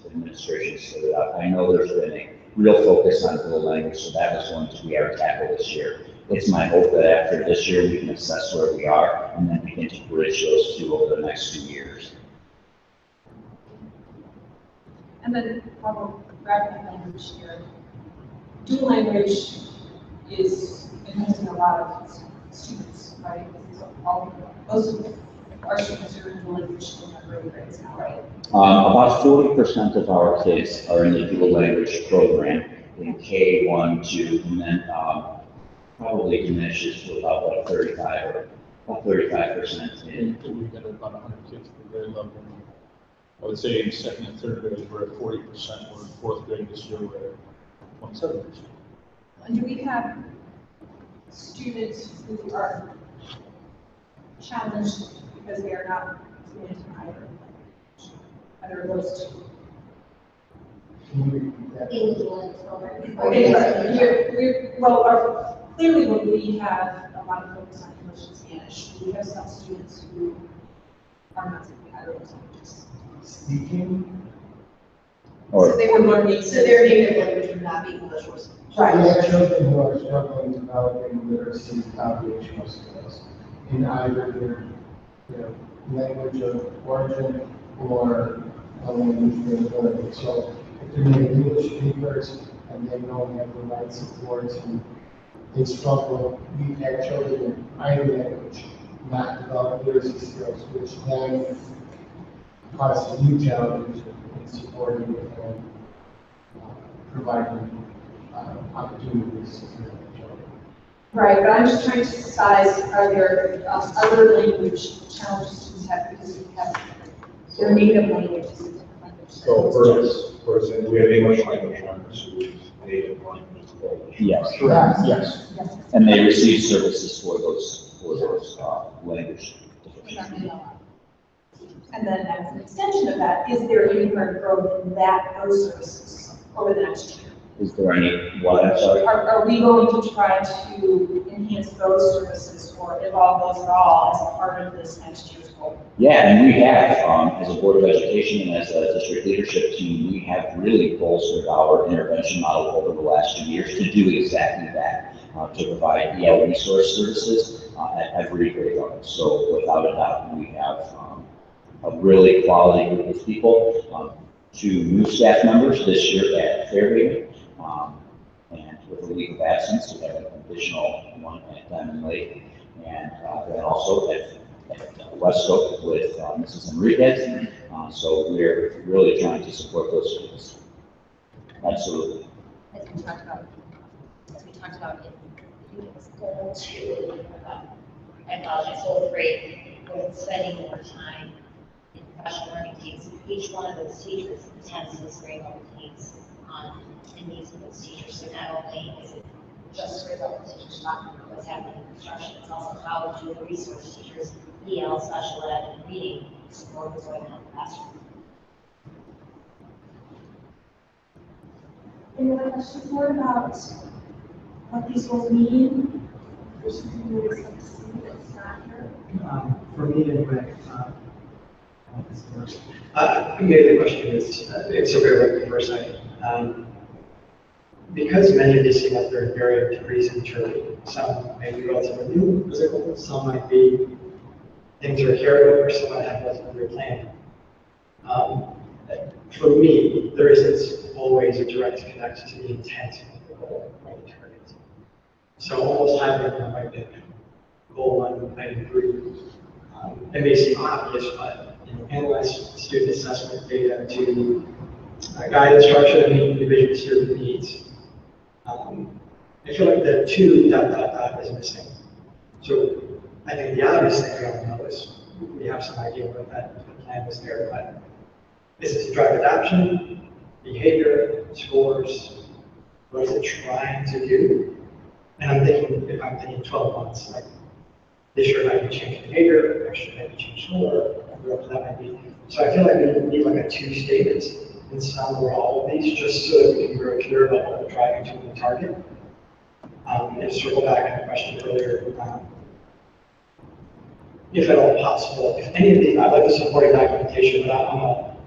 administration set it up. I know there's been a real focus on dual language, so that was going to be our tackle this year. It's my hope that after this year, we can assess where we are and then begin to bridge those two over the next 2 years. And then, graphic language here. Dual language is enhancing a lot of students, right? So most of our students are in dual language in their early grades now, right? About 40% of our kids are in the dual language program in K1, 2, and then probably diminishes to about 35 or about 35% in. We've got about 100 kids per grade level. I would say in second and third grade, we're at 40%. We're in fourth grade this year, we're at 27%. And do we have students who are challenged because they are not fluent in either of those two? Clearly when we have a lot of focus on English and Spanish, we have some students who are not speaking either of those languages. Speaking? Or So they were learning, so their native language would not be English or Spanish. We have children who are struggling developing literacy foundational skills in either their language of origin or a language they're learning. So if they're native English speakers and they don't have the right supports and they struggle, we've had children in either language not develop literacy skills, which then causes new challenges in supporting and providing opportunities for children. Right, but I'm just trying to size, are there other language challenges students have because we have their native language is a different language? So for example, we have English language learners who is native language. yes, Correct. Yes. and they receive services for those language deficiencies. And then as an extension of that, is there any current growth in those services over the next year? Is there any, what, I'm sorry? Are we going to try to enhance those services or evolve those at all as a part of this next year's goal? Yeah, and we have, as a Board of Education and as a district leadership team, we have really bolstered our intervention model over the last 2 years to do exactly that, to provide EL resource services at every grade level. So without a doubt, we have a really quality group of people. 2 new staff members this year at Fairhaven, and with a leave of absence, we have an additional one at Diamond Lake, and then also at Wesco with Mrs. Enriquez. So we're really trying to support those students. Absolutely. As we talked about in, I think it was goal 2, I apologize, goal 3, with spending more time in professional learning teams. Each one of those teachers attends this grade level teams and meets with those teachers. So not only is it just grade level teachers talking about what's happening in construction, it's also how do the resource teachers, EL, special ed, and reading support what's going on in the classroom. Any other questions more about what these goals mean? There's something you would like to see that's not here. For me, anyway, maybe the question is, it's a very like first night. Because many of these seem like they're varying degrees of maturity, some may be relatively new physical, some might be things are carried over, some might have relatively planned. For me, there isn't always a direct connection to the intent of the goal or the target. So almost having a like goal 1, item 3, it may seem obvious, but analyze student assessment data to guide instruction and meet individual student needs. I feel like the 2 ... is missing. So I think the obvious thing we all know is we have some idea what that plan was there, but is it to drive adoption, behavior, scores? What is it trying to do? And I'm thinking, if I'm thinking 12 months, like this year might be change behavior, next year might be change score, whatever that might be. So I feel like we need like a 2 statements in some or all of these, just so that we can be very clear about what we're driving to the target. And circle back on the question earlier, if at all possible, if any of these, I'd like the supporting documentation, but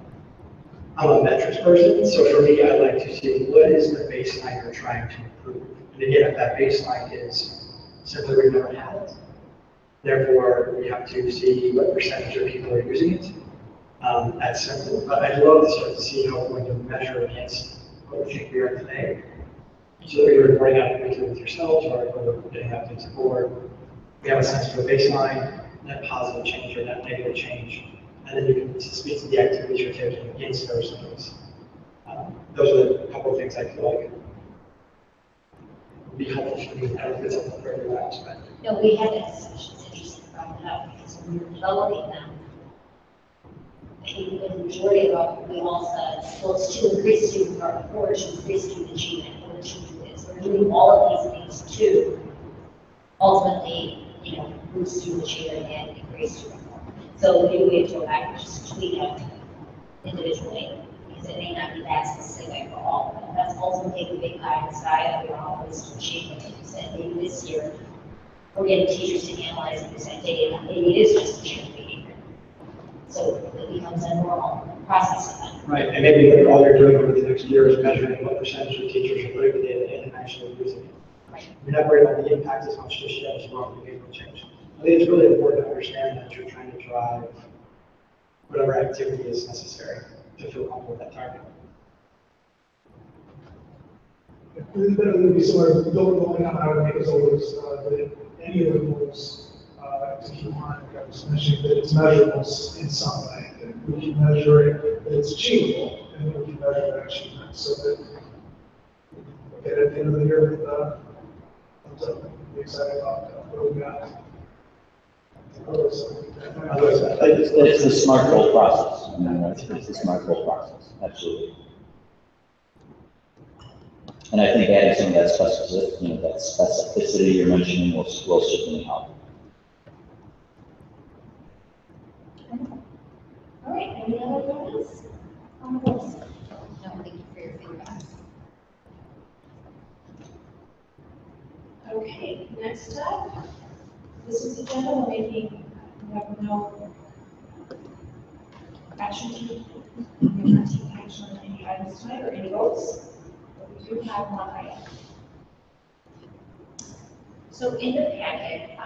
I'm a metrics person, so for me, I like to see what is the baseline you're trying to improve. And again, if that baseline is simply we've never had it, therefore we have to see what percentage of people are using it. That's simple, but I'd love to start to see how we're going to measure against what we think we are today. So that we were bring out weekly with yourselves or whether we're getting up to the board, we have a sense of a baseline, net positive change or net negative change. And then you can speak to the activities you're taking against those things. Those are a couple of things I feel like would be helpful for me. I don't know if it's helpful for everyone else, but. No, we had that discussion, it's interesting to bring it up, because when we were developing them, I think the majority of them, we all said, well, it's to increase student growth, or to increase student achievement, or to do this. We're doing all of these things to ultimately, boost student achievement and increase student growth. So maybe we have to go back and just tweak it individually, because it may not be that specific for all of them. That's ultimately the big pie in the sky that we're always to achieve. Like you said, maybe this year, we're getting teachers to analyze and present data. Maybe it is just a change behavior. So it becomes a normal process of that. Right, and maybe all you're doing over the next year is measuring what percentage of teachers are putting the data in and actually using it. Right. You're not worried about the impact as much just yet as you are on the behavioral change. I think it's really important to understand that you're trying to drive whatever activity is necessary to feel comfortable with that target. Then it would be sort of going on how to make us always, that any of the rules, to keep in mind, like I was mentioning, that it's measurable in some way, that we can measure it, that it's achievable, and then we can measure that achievement, so that we get at the end of the year with, be excited about what we got. It's the SMART goal process. It's the SMART goal process, absolutely. And I think adding some of that specificity you're mentioning will certainly help. All right, any other comments on this? No, thank you for your feedback. Okay, next up, this is agenda, we're making, we have no action to, we're not taking action on any items tonight or any votes, but we do have one item. So in the packet,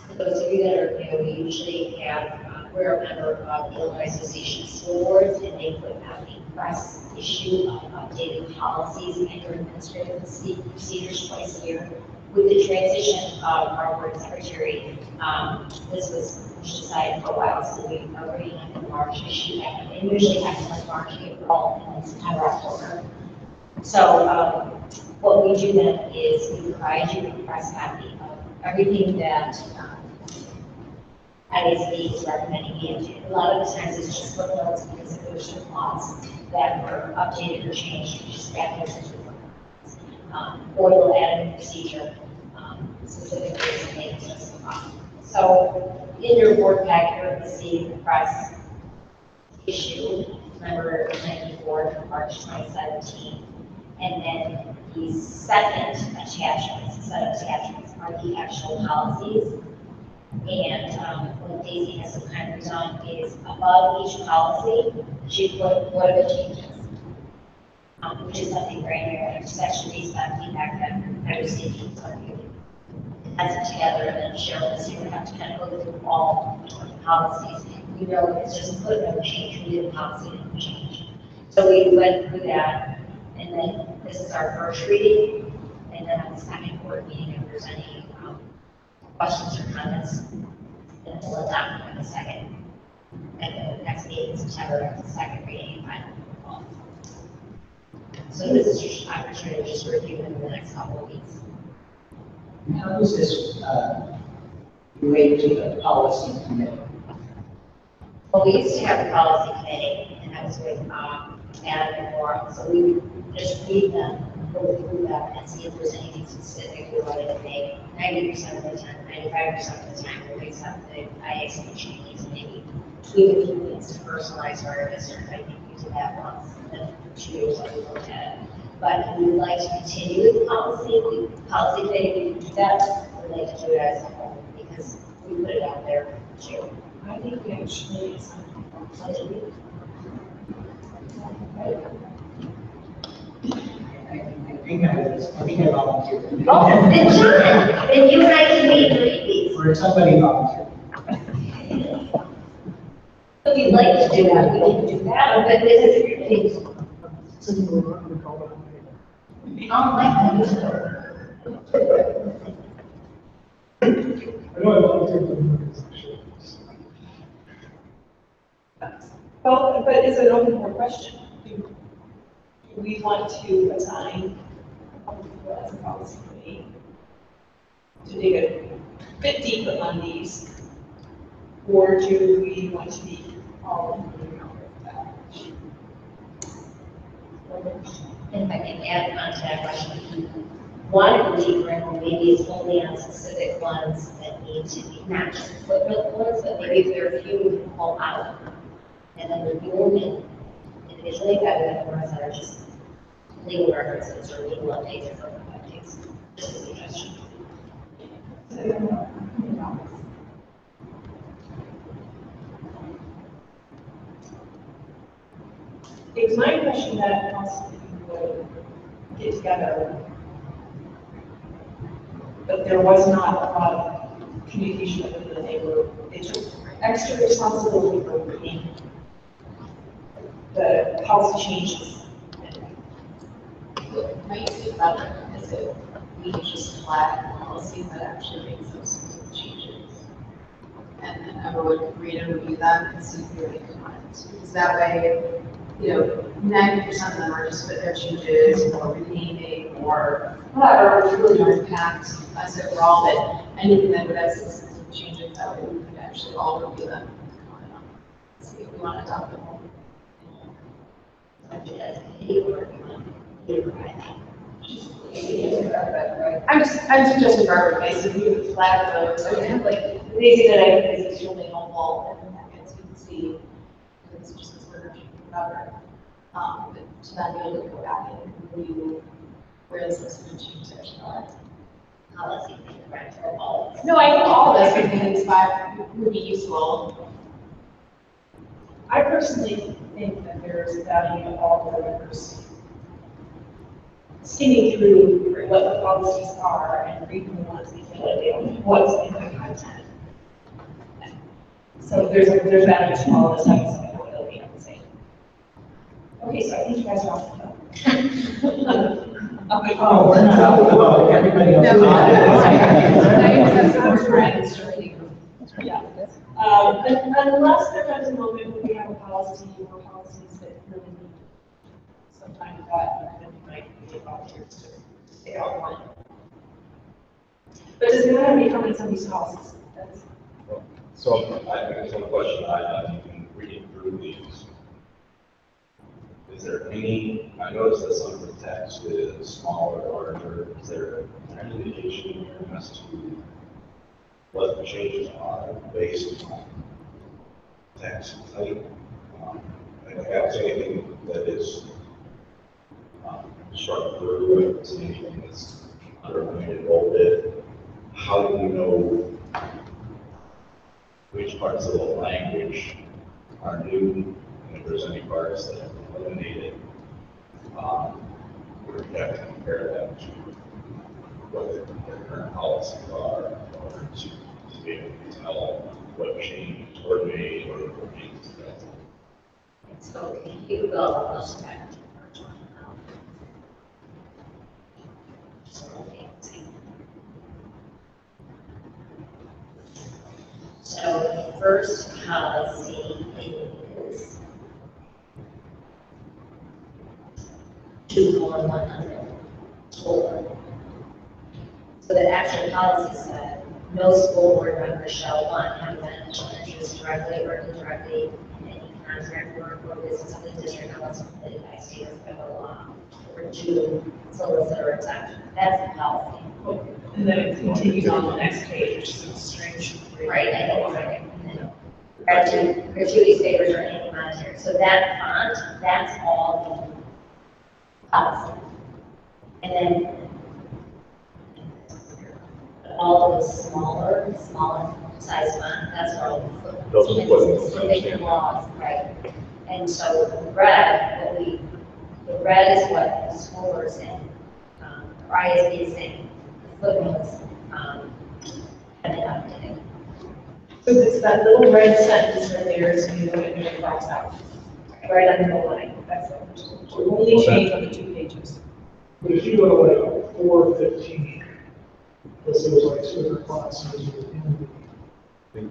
for those of you that are new, we usually have, we're a member of the Illinois Association of School Boards, and they put out a press issue of updated policies and their administrative procedures twice a year. With the transition of our board secretary, this was decided for a while, so we are reading it in March issue, and usually happens like March, April, and then September, October. So what we do then is we provide you with a press copy of everything that ISB is recommending you do. A lot of the times it's just footnotes because if there's some laws that were updated or changed, we just add those into footnotes. Or we'll add a new procedure specifically to make it just a law. So in your board packet, you'll see the press issue, number 94 from March 2017. And then the second attachments, set of attachments, are the actual policies. And what Daisy has kind of done is above each policy, she put what are the changes, which is something brand new, and it's actually based on feedback that I received from some of you. Has it together, and then Cheryl this year we have to kind of go through all 20 policies. We know it's just put no change, we did a policy, no change. So we went through that, and then this is our first reading, and then on the second board meeting, if there's any questions or comments, then we'll adopt on the second. And then the next meeting in September, the second reading and final. So this is just an opportunity to just review in the next couple of weeks. How does this relate to the policy committee? Well, we used to have a policy committee, and that was with Adam and Laura, so we would just read them, go through them, and see if there's anything specific we wanted to make. 90% of the time, 95% of the time, we'll make something, ISB changes, maybe tweak a few things to personalize our district. I think we did that once, and then 2 years later, we looked at it. But we would like to continue with the policy committee, we can do that. We'd like to do it as a whole, because we put it out there too. I think we actually, I think I volunteered. Oh, then John, then you and I can meet and read these. Or somebody volunteered. If you'd like to do that, we can do that, but this is your case. Oh, my Well, but it's an open board question. Do we want to assign as a policy committee to dig a bit deeper on these? Or do we want to be all in on that? If I can add on to that question, one believer in maybe it's only on specific ones that need to be, not just footnote ones, but maybe if there are a few we can pull out and then review them individually rather than ones that are just legal references or legal updates or program updates. Just a suggestion. It's my impression that possibly we would get together, but there was not a lot of communication with them. They took extra responsibility for reading the policy changes. What might be better is if we just flag policies that actually make those specific changes. And then everyone could read and review them and see if there are any comments. Because that way, 90% of them are just fit their changes or renaming or whatever, which really don't impact us overall, but anything that would have specific changes, that way we could actually all review them and comment on them. See if we want to adopt them all. I'm suggesting for everybody, so if you would flag those, so like, the easy that I think is extremely helpful, and that so you can see, this is just this version, whatever. But to then be able to go back and review where the specific changes actually are. Policy, right, or all of them. No, I think all of this within these five would be useful. I personally think that there is value in all the members skimming through what the policies are and reading the ones that feel like they don't, what's in the content. So there's value to all this, I guess, I will be the same. Okay, so I think you guys are off the phone. Oh, we're not. Oh, everybody else. Yeah. Unless there comes a moment when we have a policy or policies that really need some time to that, then we might get volunteers to take out one. But does it matter me how many some of these policies? So I guess one question I have, in reading through these, is there any, I noticed that some of the text is smaller or larger. Is there any indication here as to what the changes are based on text type? I don't see anything that is struck through, I don't see anything that's underlined, bolded. How do you know which parts of the language are new, and if there's any parts that have been eliminated? We have to compare that to what the current policies are in order to be able to tell what changed or made or remains. So you go most back to the first one. So the first policy is 2:104. So the actual policy said, no school board member shall, one, have financial interest directly or indirectly in any contract, work, or business of the district unless permitted by state or federal law, or two, solicit or exempt. That's the policy. And then it continues on the next page, which is strange. Right, I know, right. Gratuity favors or any monetary. So that font, that's all the policy. And then all of the smaller size font, that's where all the Those are the footnotes. so they can laws, right? And so the red, the red is what the school board is saying, or ISB is saying, the footnotes, have been updated. So it's that little red sentence right there is you know, it crossed out, right under the line, that's it. The only change on the 2 pages. But if you go to like 4:15, because it was like 200 classes within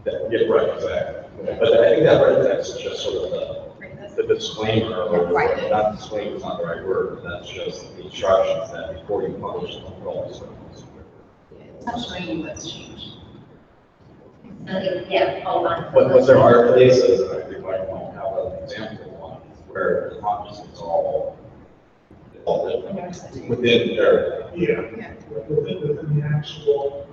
Yeah, right, exactly. But I think that red text is just sort of the disclaimer, or Right. not disclaimer is not the right word, but that's just the instructions that before you publish the roll, so. It's not showing you what's changed. Yeah, hold on. But there are places, and I think like one, have an example one, where the content is all different within their. Yeah, within the actual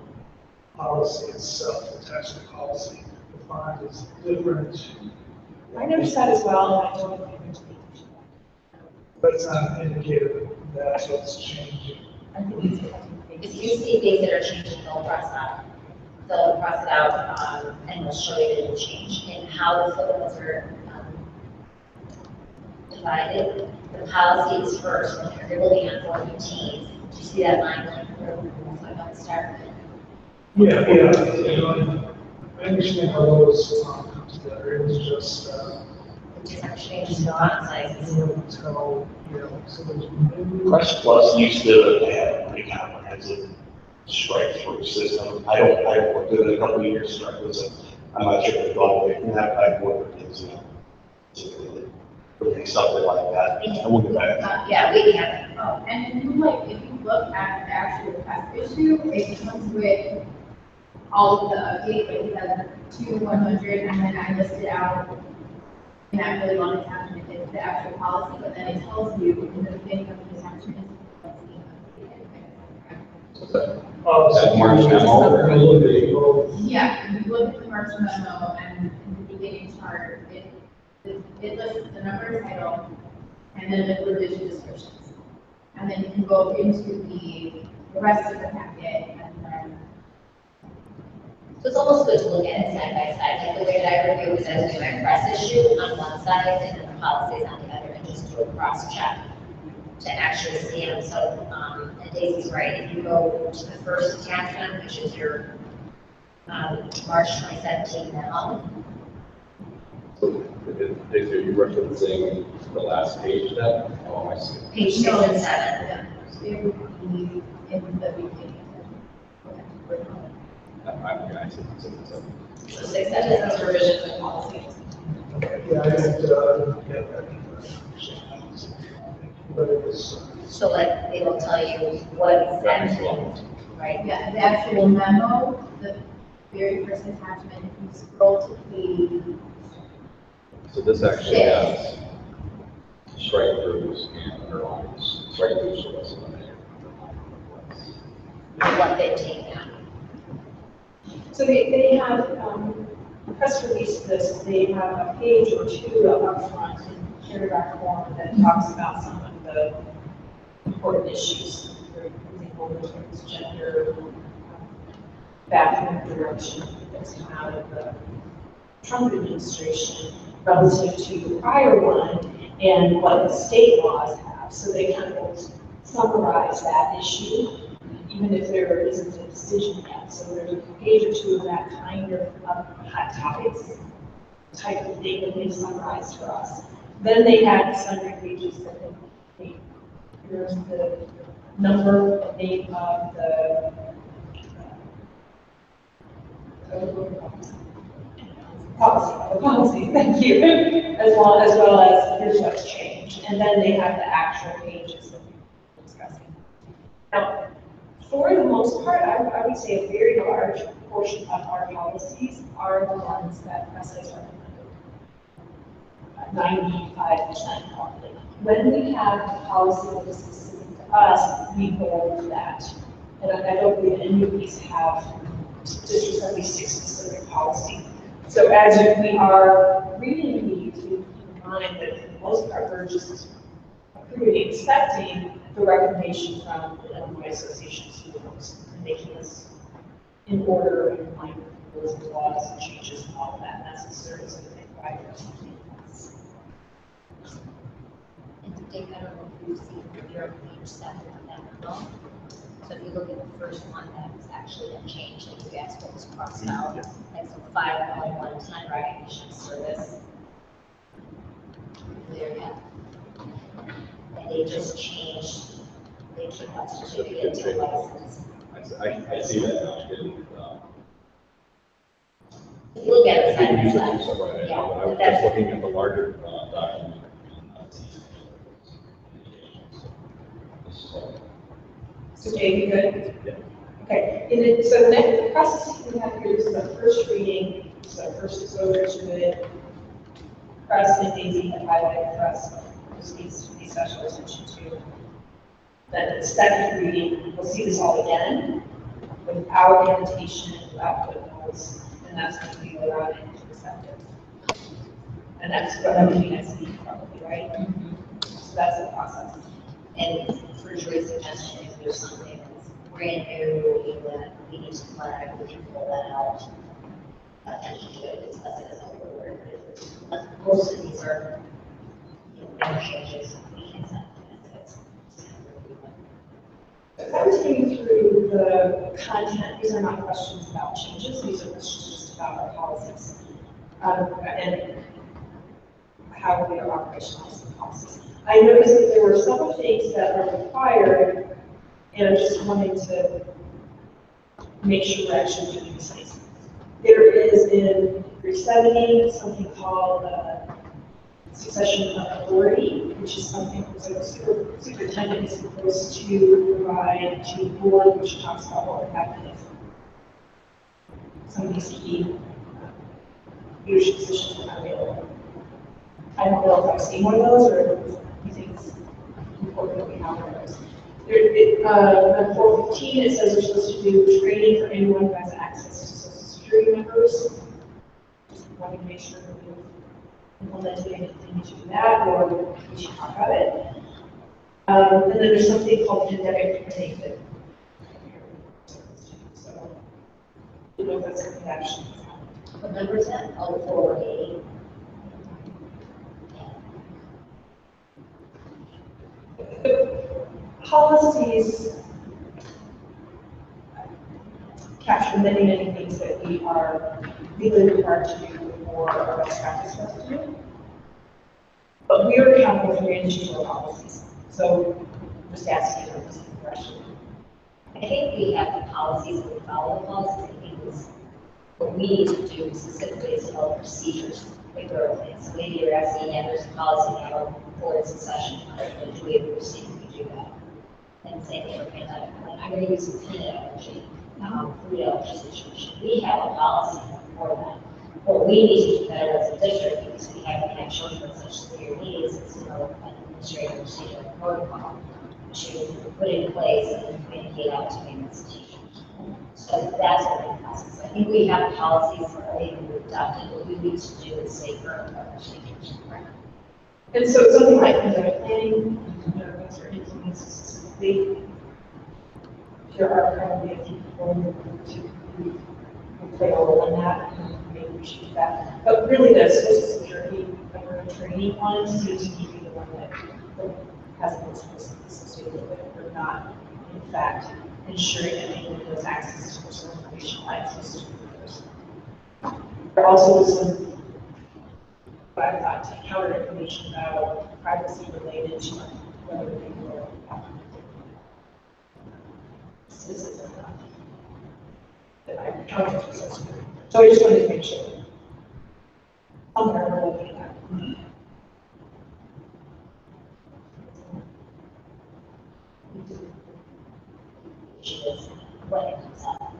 policy itself, the text of the policy defined as different, I noticed that as well, and I don't know if I'm going to be. but it's not an indicator that that's what's changing. I think it's If you see things that are changing, they'll cross it out, and they'll show you the change in how the footnotes are, divided. The policy is first, when you're looking at 415, do you see that line like start? Yeah, you know, I understand how those come together, it was just, Different changes in font sizes. until, you know, so there's. Crest Plus used to have a pretty comprehensive strike through system. I worked with it a couple of years, strike was I'm not sure if they've gone away from that, I've worked with things, you know, typically something like that. I wouldn't go back. Yeah, we have it. Oh, and if you look at the actual test issue, it comes with all of the updates, like it has 2, 100, and then I listed out in that really long attachment is the actual policy, but then it tells you in the beginning of the attachment. That March memo. Yeah, if you look at the March memo and in the beginning chart, it lists the number title and then the revision descriptions. And then you can go into the rest of the packet and then. So it's almost good to look at it side by side, like the way that I review is I do my press issue on one side and then the policies on the other, and just do a cross check to actually see them. So, and Daisy's right, if you go to the first attachment, which is your March 2017 memo, If you're referencing the last page then, oh, I see. page 6 and 7. It would be in the beginning. I see. So 6, That 7, is a revision of the policy. Yeah, I didn't get that. But it was, so like they will tell you what exactly, right? Yeah, the actual memo, the very first attachment, if you scroll to page. So this actually has strike throughs and underlines, strike throughs for us. What they take out. So they have, press release this, they have a page or 2 up front in paragraph form that talks about some of the important issues. For example, there's gender, bathroom direction that's come out of the Trump administration relative to the prior one and what the state laws have. So they kind of summarize that issue, even if there isn't a decision yet. So there's a page or 2 of that kind of hot topics type of thing that they've summarized for us. Then they had sundry pages that here's the number, the name of the policy, thank you, as well as here's what's changed. And then they have the actual pages that we're discussing. Now, for the most part, I would say a very large portion of our policies are the ones that press has recommended. 95% probably. When we have a policy that is specific to us, we bold that. And I don't believe any of these have District 76 specific policy. So as we are reading these, we keep in mind that for the most part, we're just approving, accepting the recommendation from the Illinois Association of School Boards and making this in order and line with rules and laws and changes and all of that necessary so that they provide us. year of each step of that memo. So if you look at the first one, that was actually a change, and you asked what was crossed out. And so 5.1 time recognition service. There you go. And they just changed, they took that certificate to license. I see that now, I didn't, If you look at I it, didn't use it side by somewhere, side, I yeah, was that's, just looking at the larger document. So Jay, you good? Yeah. Okay, and then, so the next process we have here is the first reading, so first exposure to it. President Daisy had highlighted for us, just needs to be special attention to. Then the second reading, we'll see this all again, without annotation, without footnotes, and that's going to be allowed into receptive. And that's what I'm doing next week probably, right? So that's the process. and for Joy's suggestion, if there's something that's brand new, that we need to flag, we can pull that out. Attention to it, discuss it as a whole word. Most of these are, no changes, we can set benefits. As I was going through the content, these are not questions about changes, these are questions just about our policies. And how we are operationalizing the policies. I noticed that there were several things that are required, and I'm just wanting to make sure we're actually doing these things. There is in 370 something called succession of authority, which is something so the superintendent is supposed to provide to the board, which talks about what would happen if some of these key leadership positions are not available. I don't know if I've seen one of those or if you think it's important that we have one of those. On 415, it says we're supposed to do training for anyone who has access to Social Security numbers. Just wanting to make sure that we've implemented anything to do that, or we should talk about it. And then there's something called pandemic planning that. So, I don't know if that's something that actually has happened. What number is that? Oh, 480. Policies capture many, many things that we are legally required to do or are best practice for us to do. But we are accountable for managing our policies. So just asking you this question. I think we have the policies and we follow the policies. I think it's what we need to do specifically is develop procedures regularly. So maybe you're asking, yeah, there's a policy now for its succession, but do we have a procedure to do that? And same thing for pandemic. I'm going to use some clean energy, food allergy situation. We have a policy for that. What we need to do better as a district, because we have to have children with such severe needs, is develop an administrative procedure and protocol to put in place and communicate out to parents and teachers. So that's what we process. I think we have policies already adopted. What we need to do is safer procedures. And so something like pandemic planning, those are implemented specifically. There are probably a few people who play a role in that, and maybe we should do that. But really, the Social Security training one seems to be the one that has the most risk associated with it. We're not, in fact, ensuring that anyone has access to personal information like Social Security. There also was some what I thought to counter information about privacy related to whether people are citizens or not. That I counter to Social Security. So I just wanted to make sure. Somewhere we're looking at. Is when it comes up.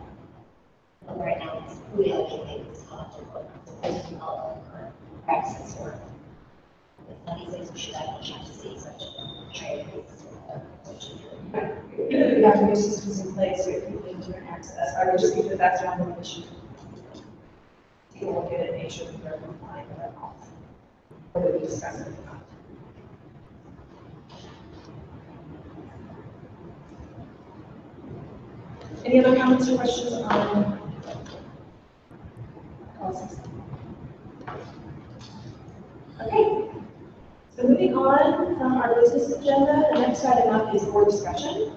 And right now, it's food allergy things come up to work. I just develop current practices work. With some of these things, we should have a chance to see such a trade. Even if we have new systems in place, we have people in different access. I would just think that that's one of the issues. Take a look at it, make sure that they're complying with our policy. Whether we discuss it or not. Any other comments or questions on policies? Okay. So So moving on from our business agenda, the next item up is board discussion.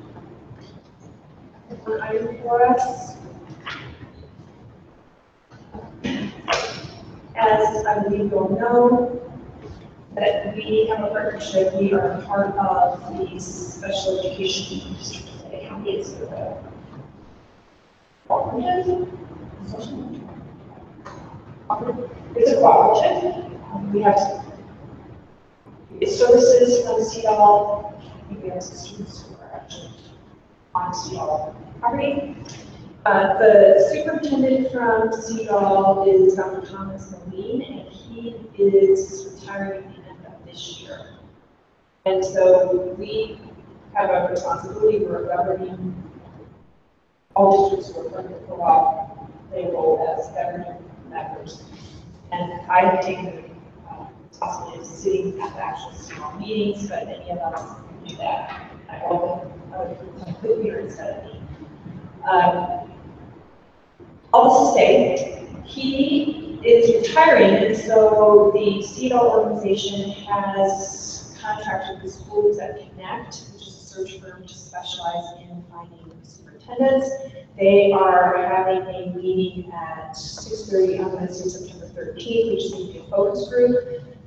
One item for us. As I believe you all know, that we have a partnership, we are part of the special education district of the county. It's the cooperative. It's a cooperative. We have services from CEDAW. We have some students who are actually on CEDAW property. The superintendent from CEDAW is Dr. Thomas Moline, and he is retiring at the end of this year. And so we have a responsibility, we're governing all districts who are part of the co-op, they role as governing members. And I have taken the responsibility of sitting at the actual CEDAW meetings, but any of us can do that. I welcome other people to put here instead of me. All this to say, he is retiring, and so the CEDAW organization has contracted with Schools that Connect, which is a search firm to specialize in finding superintendents. They are having a meeting at 6:30 on Wednesday, September 13th, which is going to be a focus group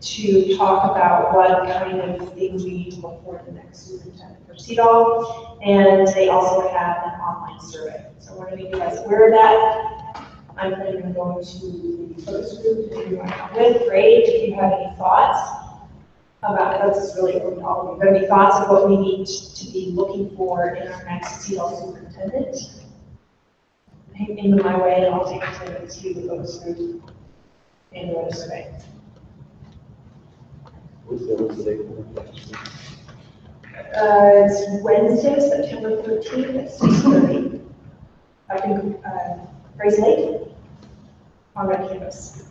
to talk about what kind of things we need to look for in the next superintendent for CEDAW. And they also have an online survey. So I want to make you guys aware of that. I'm planning on going to the focus group that you want to come with. Great. If you have any thoughts about it, that's really open to all of you. If you have any thoughts of what we need to be looking for in our next CEDAW superintendent, hang them my way and I'll take it to the focus group and the survey. What's the date for that? It's Wednesday, September 13th at 6:30. I think Grace Lake on that campus.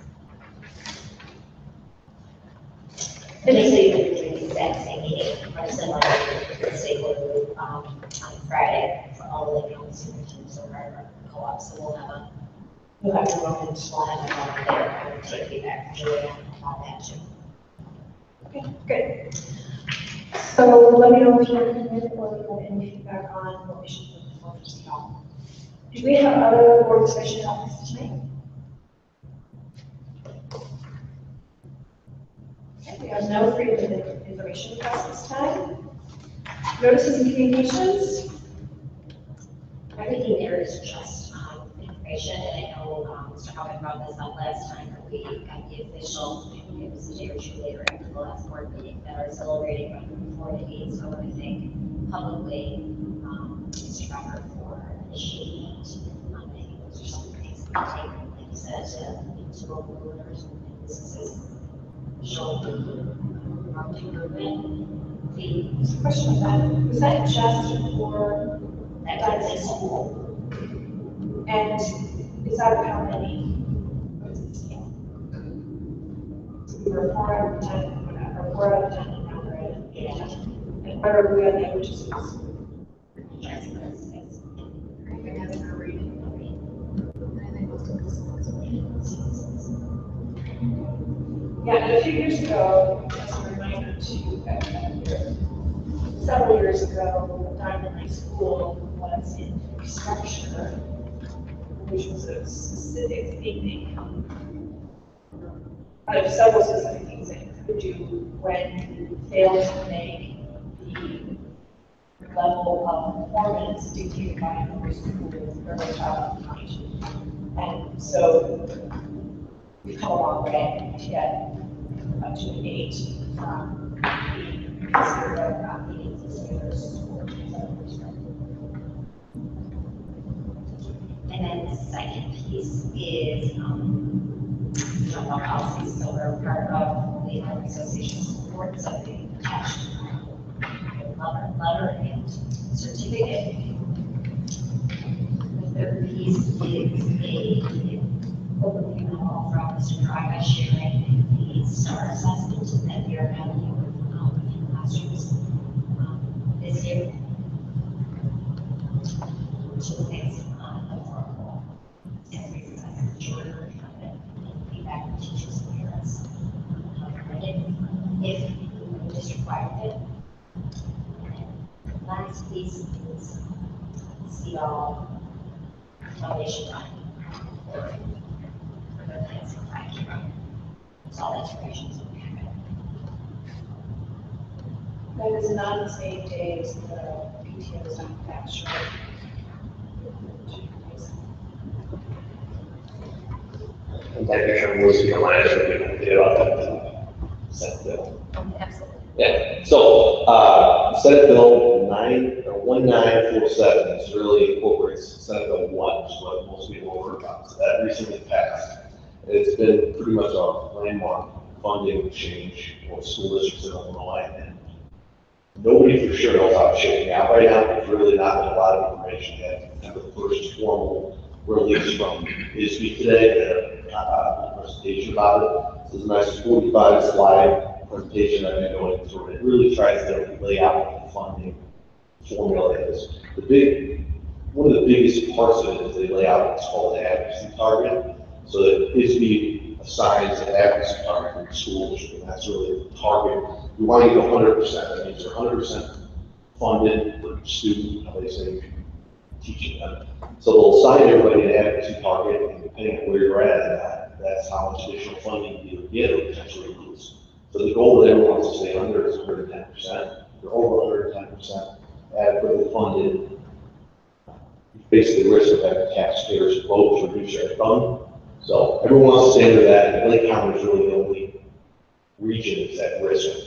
Basically, we're doing the exact same meeting, or similar to the state board, on Friday for all of the county superintendents of our co-op. So we'll have a moment there, and take feedback from Julia on that too. Okay, good. So let me know if you have any feedback on what we should look for CEDAW. Do we have other board discussion topics tonight? Okay, we have no freedom of information requests this time. Notices and communications? Everything there is just information, and I know Mr. Howard brought this up last time, that we got the official, it was a day or two later after the last board meeting, that are celebrating from 4 to 8. So I want to thank publicly Mr. Howard for initiating it. I think those are some things that take, like you said, to local leaders and businesses, showing the improvement. The Question on that. Was that just for that type of school? And is that how many? We were 4 out of 10, or 4 out of 10, now we're at 8. And what are we on the other two schools? Yeah, and a few years ago, as a reminder to several years ago, Diamond High School was in structure, which was a specific thing out of several specific things that you could do when you fail to make the level of performance dictated by another school early childhood information. And so we've come a long way to get up to an 8 from the meetings of standards school. And then the second piece is general policies. So we're part of the Home Association support, so they attached letter and certificate. The third piece is a overview from Mr. Draga sharing the STAR assessment that we are having in classrooms this year. Which is things affordable. And reasons I'm sure feedback from teachers and parents. If Wagner. Last piece is Seattle Foundation Fund. That's all the information. That is not the same day as the PTO's manufacturer. And thank you for listening to my answer. We can get about that. Senate bill. Absolutely. Yeah, so, Senate Bill 1947 is really incorporates Senate Bill 1, which is what most people have heard about. So that recently passed. And it's been pretty much a landmark funding change for school districts in Illinois. And nobody for sure knows how it's shaking out right now. There's really not been a lot of information yet. And the first formal release from ISB today, a presentation about it. This is a nice 45-slide presentation I've been going through. It really tries to lay out what the funding formula is. One of the biggest parts of it is they lay out what's called the advocacy target. So that ISB assigns an advocacy target for the school district, and that's really the target. We want to get 100%. That means they're 100% funded per student, how they say, teaching them. So they'll assign everybody an advocacy target, and depending on where you're at, that's how much additional funding you either get or potentially lose. So the goal that everyone wants to stay under is 110%. They're over 110% adequately funded. Basically, risk of having taxpayers vote to reduce their fund. So everyone wants to stay under that, and Lake County is really the only region that's at risk of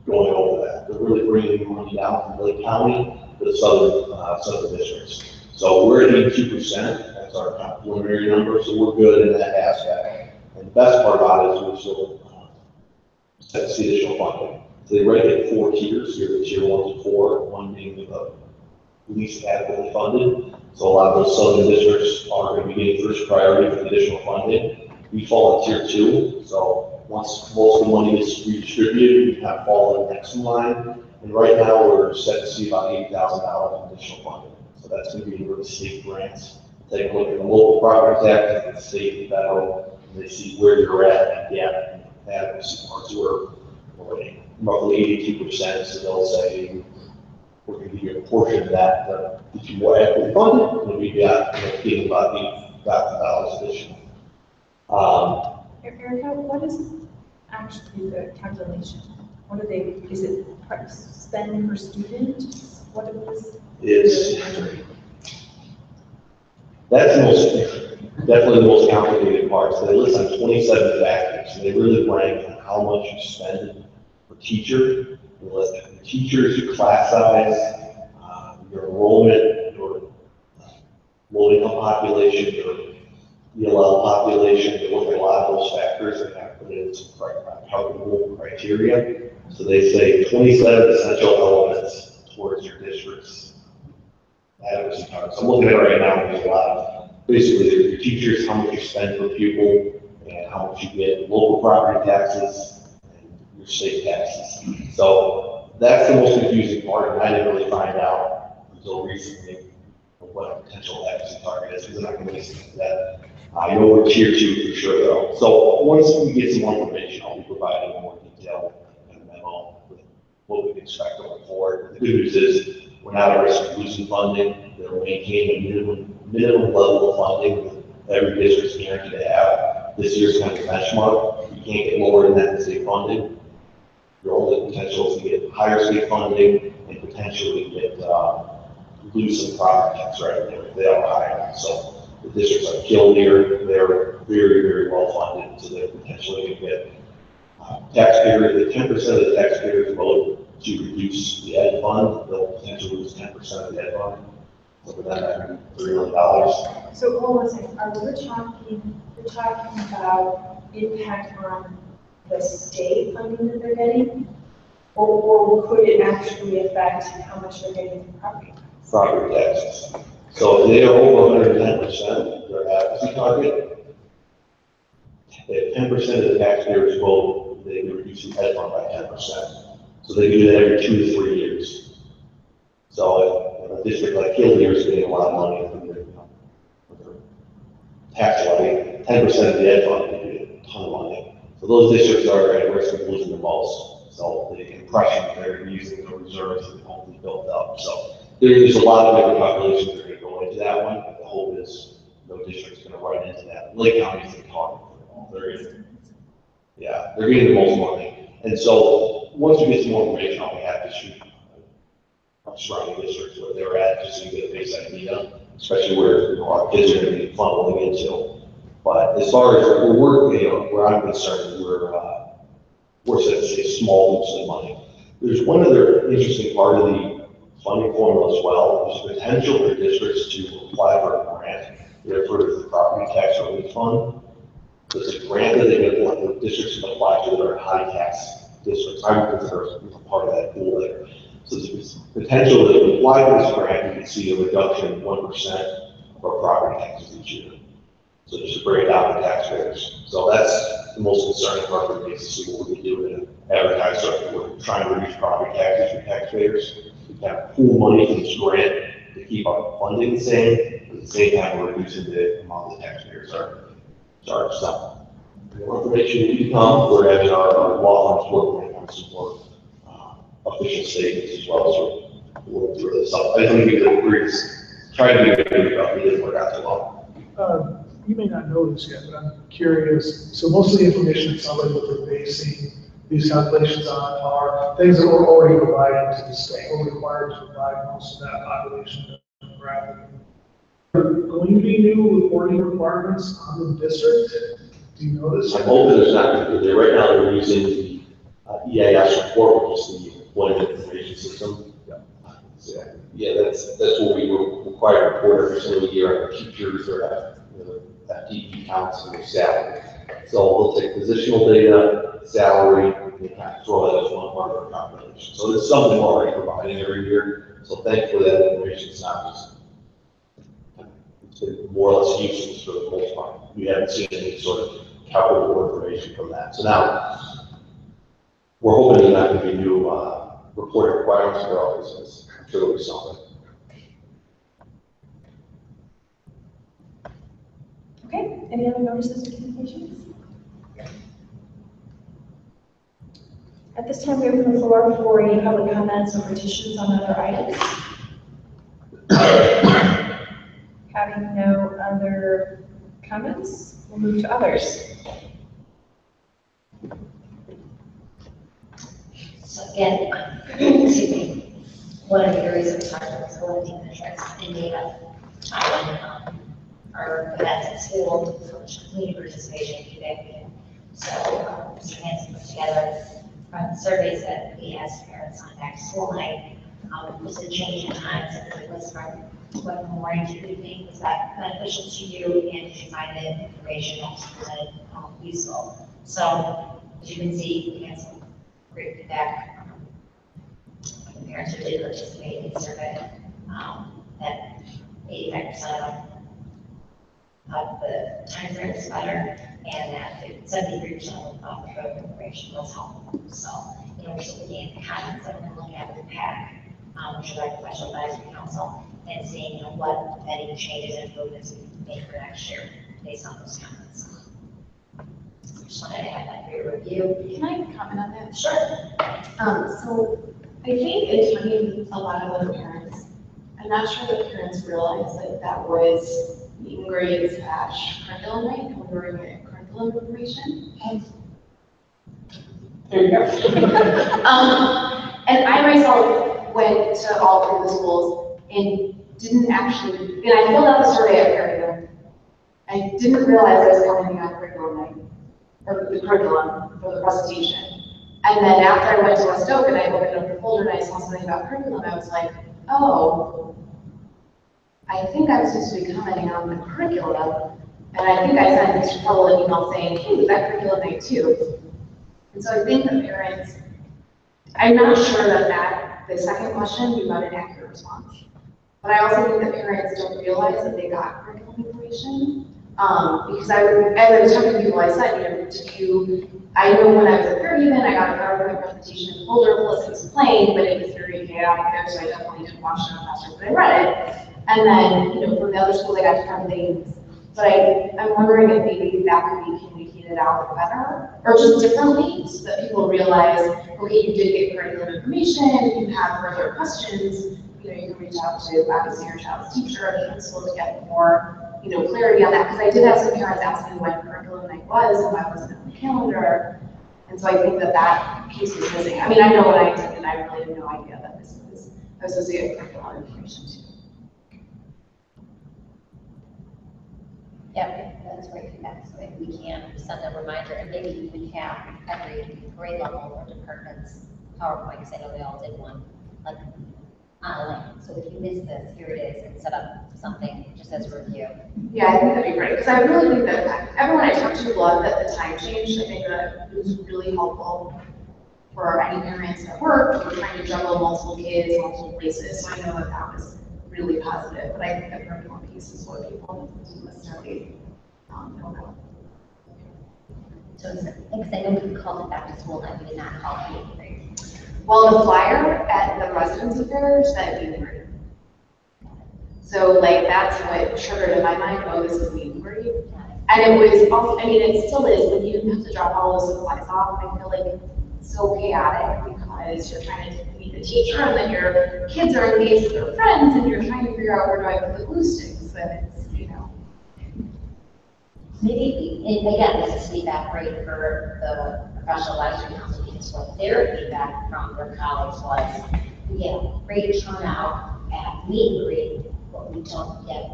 going over that. They're really bringing money down from Lake County to the southern districts. So we're at 82%. That's our kind of preliminary number, so we're good in that aspect. And the best part about it is we're still set to see additional funding. So they rate it 4 tiers. Here, tier 1 to 4, 1 being the least adequately funded. So a lot of those southern districts are going to be getting first priority for additional funding. We fall in tier 2. So once most of the money is redistributed, we kind of fall in the next line. And right now we're set to see about $80,000 in additional funding. So that's going to be where the state grants. Take a look at the local property tax, the state and federal, and they see where you're at. Yeah, advocacy parts were roughly 82%. So they'll say, we're going to give you a portion of that to get you more adequately funded, and we got, getting about $80,000 additional. Erica, what is actually the calculation? What are they, is it spending per student? What is? That's definitely the most complicated part. So they list on 27 factors, and they really rank on how much you spend per teacher. They list your teachers, your class size, your enrollment, your low-income population, your ELL population. They look at a lot of those factors and have put it in some calculable criteria. So they say 27 essential elements towards your district's advocacy targets. I'm looking at it right now, there's a lot of, basically, your teachers, how much you spend per pupil, and how much you get local property taxes, and your state taxes. So that's the most confusing part, and I didn't really find out until recently what a potential advocacy target is, because I'm not going to listen to that. I know we're tier 2 for sure, though. So once we get some more information, I'll be providing more detail and memo with what we can expect going forward. The good news is we're not at risk of losing funding. They'll maintain a minimum level of funding with every district's guaranteed to have. This year's kind of benchmark. You can't get lower than that in state funding. Your only potential is to get higher state funding and potentially get lose some property tax revenue if they are higher. So the districts like Killdeer, they're very, very well funded, so they're potentially going to get taxpayers. The 10% of the taxpayers vote to reduce the ed fund, they'll potentially lose 10% of the ed fund. So for that, $3 million. So hold on a second, we're talking about impact on the state funding that they're getting? Or could it actually affect how much they're getting from property? Property taxes. So if they are over 110%, their advocacy target, if 10% of the taxpayers vote, they can reduce the ed fund by 10%. So they do that every 2 to 3 years. So if a district like Killdeer is getting a lot of money from their tax levy, 10% of the ed fund would be a ton of money. So those districts are at risk of losing the most. So the impression they're using the reserves that the home is built up. So there's a lot of different calculations that are gonna go into that one, but the hope is no district's gonna run into that. Lake County's the target for all. They're getting the most money. And so once we get some more information, we have to shoot surrounding districts where they're at, just to get a base idea, especially where, our kids are gonna be funneling into. But as far as where I'm concerned, we're such a small piece of money. There's one other interesting part of the funding formula as well. There's potential for districts to apply for a grant. They're for the property tax relief fund. There's a grant that they can apply, the districts can apply to that are high tax districts. I would consider part of that pool there. So there's potential that if we apply for this grant, you can see a reduction of 1% of our property taxes each year. So just to bring it down to taxpayers. So that's the most concerning part for me, is to see what we can do to advertise. So we're trying to reduce property taxes for taxpayers. We can pool money from this grant to keep our funding the same, but at the same time, we're reducing the amount the taxpayers are charged. So more information to come. We're having our law firms working on some more official statements as well. So we'll work through this. So I think we could agree, try to be good about it, didn't work out too well. You may not know this yet, but I'm curious. So most of the information that somebody that they're basing these calculations on are things that we're already providing to the state. We're required to provide most of that population demographic. Are there going to be new reporting requirements on the district? Do you know this? I'm hoping there's not going to be. Right now, they're using the EIS report, which is the Employment Information System. Yeah, that's what we were required to report every single year on teachers or FTE counts and their salary. So we'll take positional data, salary, and kind of throw that as one part of our calculation. So it's something we're already providing every year. So thankfully that information is not just, it's been more or less useless for the most part. We haven't seen any sort of calculable information from that. So now we're hoping there's not going to be new reporting requirements for our business. I'm sure there'll be something. Okay, any other notices or communications? At this time, we open the floor for any public comments or petitions on other items. Having no other comments, we'll move to others. So again, excuse me, one of the areas of time is collecting metrics and data on our events at school, community participation, connecting. So Mr. Hanson put together from surveys that we asked parents on back to school night. Was a change in times, and it was from what morning to evening. Was that beneficial to you, and did you find the information that was presented useful? So as you can see, we had some great feedback from the parents who did participate in the survey. That 85% of the time frame was better, and that 73% of the program information was helpful. So, we're still looking at the comments that we're going to look at with the PAC, which is our professional advisory council, and seeing what any changes and improvements we can make for next year based on those comments. Just wanted to have that for your review. Can I comment on that? Sure. So I think in talking a lot of other parents, I'm not sure that parents realize that that was meet and greet / curriculum night, and we were getting curriculum information. There you go. And I myself went to all 3 of the schools and didn't actually, and I filled out the survey at curriculum. I didn't realize I was commenting on curriculum night, or the curriculum for the presentation. And then after I went to West Oak and I opened up the folder and I saw something about curriculum, I was like, oh, I think I'm supposed to be commenting on the curriculum. And I think I sent Mr. Powell an email saying, hey, was that curriculum night too? And so I think the parents, I'm not sure that the second question, you got an accurate response. But I also think that parents don't realize that they got curriculum information. Because as I was talking to people, I said, I know when I was at Fairhaven, I got a PowerPoint presentation folder, plus it was plain, but it was very chaotic there, so I definitely didn't watch it on faster, but I read it. And then, from the other schools, I got different things. But I'm wondering if maybe that could be communicated it out better, or just differently, so that people realize, okay, you did get curriculum information, if you have further questions, you can reach out to, obviously, your child's teacher or the principal to get more, clarity on that, because I did have some parents ask me when curriculum night was, and why wasn't it on the calendar, and so I think that piece was missing. I mean, I know what I did, and I really had no idea that this was associated with curriculum information too. Yeah, that's great feedback, so if we can send a reminder, and maybe even have every grade level or department's PowerPoint, because I know they all did one, like, online. So if you miss this, here it is, and set up something just as a review. Yeah, I think that'd be great, because I really think that everyone I talked to loved that the time changed. I think that it was really helpful for any parents at work who are trying to juggle multiple kids, multiple places. So I know that was really positive, but I think the curriculum piece is what people don't necessarily know about. So because I know we called it back to school night, we did not call it anything. Well, the flyer at the residency fair said meet and greet. So like that's what triggered in my mind, oh, this is meet and greet. And it was also, I mean, it still is, when you have to drop all those supplies off, I feel like it's so chaotic because you're trying to meet the teacher and then your kids are engaged with their friends and you're trying to figure out where do I put the glue sticks, and it's, Maybe, and again, this is feedback great for the professional advisory council, because what their feedback from their colleagues was, we get a great turnout at meet and greet, but we don't get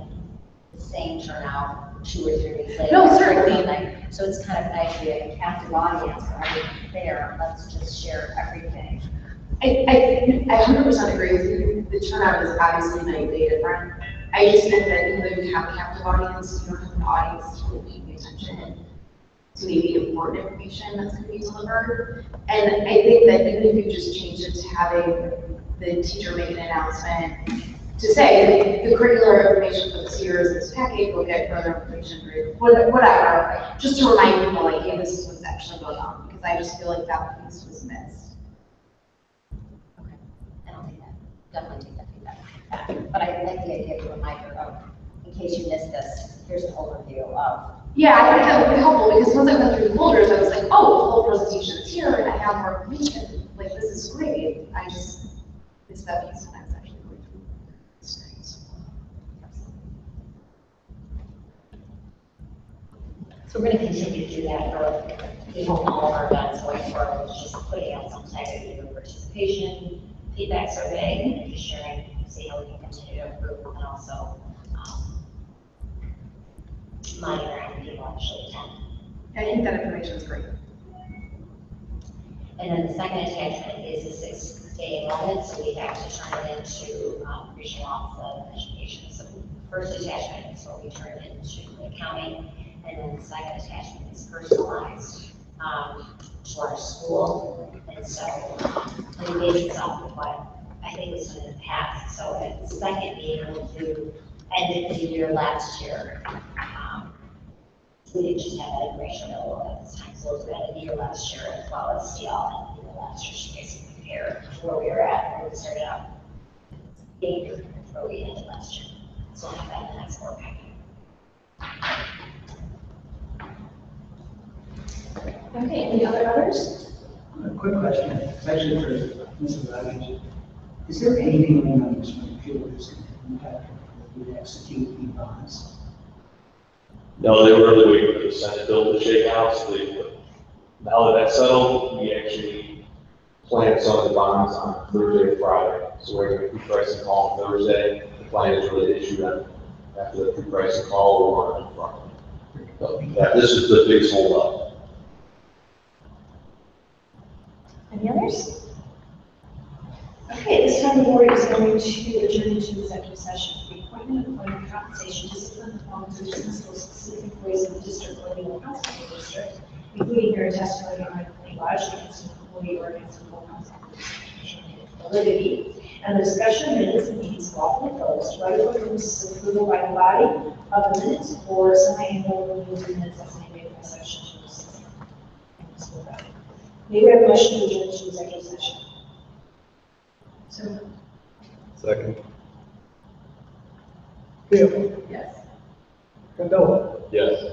the same turnout 2 or 3 weeks later. No, certainly. So it's kind of nice, we have a captive audience for everything there, let's just share everything. I 100% agree with you. The turnout is obviously night and day different. I just think that even though you have a captive audience, you don't have an audience to really pay attention to maybe important information that's going to be delivered. And I think that even if you just change it to having the teacher make an announcement to say the curricular information for this year is this packet, we'll get further information through whatever, just to remind people like, hey, this is what's actually going on, because I just feel like that piece was missed. I don't think that, definitely take that feedback back. But I like the idea of a reminder of, in case you missed this, here's an overview of. Yeah, I think that would be helpful, because once I went through the folders, I was like, oh, the whole presentation is here, and I have more information. Like, this is great. I just missed that piece when I was actually going through the screens. So we're going to continue to do that for all of our events going forward, just putting out some type of either participation, feedback survey, and just sharing, see how we can continue to improve, and also monitoring people actually attend. I think that information is great. And then the second attachment is the 6-day enrollment, so we have to turn it into Regional Office of Education. So the first attachment is what we turn into the accounting, and then the second attachment is personalized to our school. And so it engages up with what I think was done in the past. So at the second being able to end the year last year, we didn't just have that information available at this time. So it was end of the year last year as well as CL end of last year. So basically compare where we were at, where we started out, where we ended last year. So we'll have that in the next board packet. Okay, any other others? A quick question, it's actually for Mrs. Ravage. Is there anything going on this one, feel there's going to impact the execute the bonds? No, they were really waiting for the Senate bill to shake out, so now that that's settled, we actually plan some of the bonds on Thursday or Friday. So we're going to pre-pricing call on Thursday. The plan is really to issue them after the pre-pricing call or on Friday. So yeah, this is the biggest holdup. Any others? Okay, this time the board is going to adjourn into executive session for the appointment, employment, compensation, discipline, performance, or dismissal of specific employees of the district or legal counsel of the district, including their testimony on a complaint lodged against an employee or against a full counsel validity, and the discussion of minutes and meetings lawfully closed, whether for purposes of approval by the body of the minutes or semi-annual review of minutes as mandated by section 260. May we have a motion to adjourn to executive session? So. Second. Hill. Yes. Candela. Yes.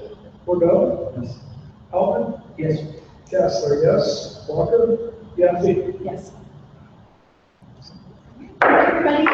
Bordeaux. Yes. Altman? Yes. Kessler, yes. Walker? Yaffe? Yes. Everybody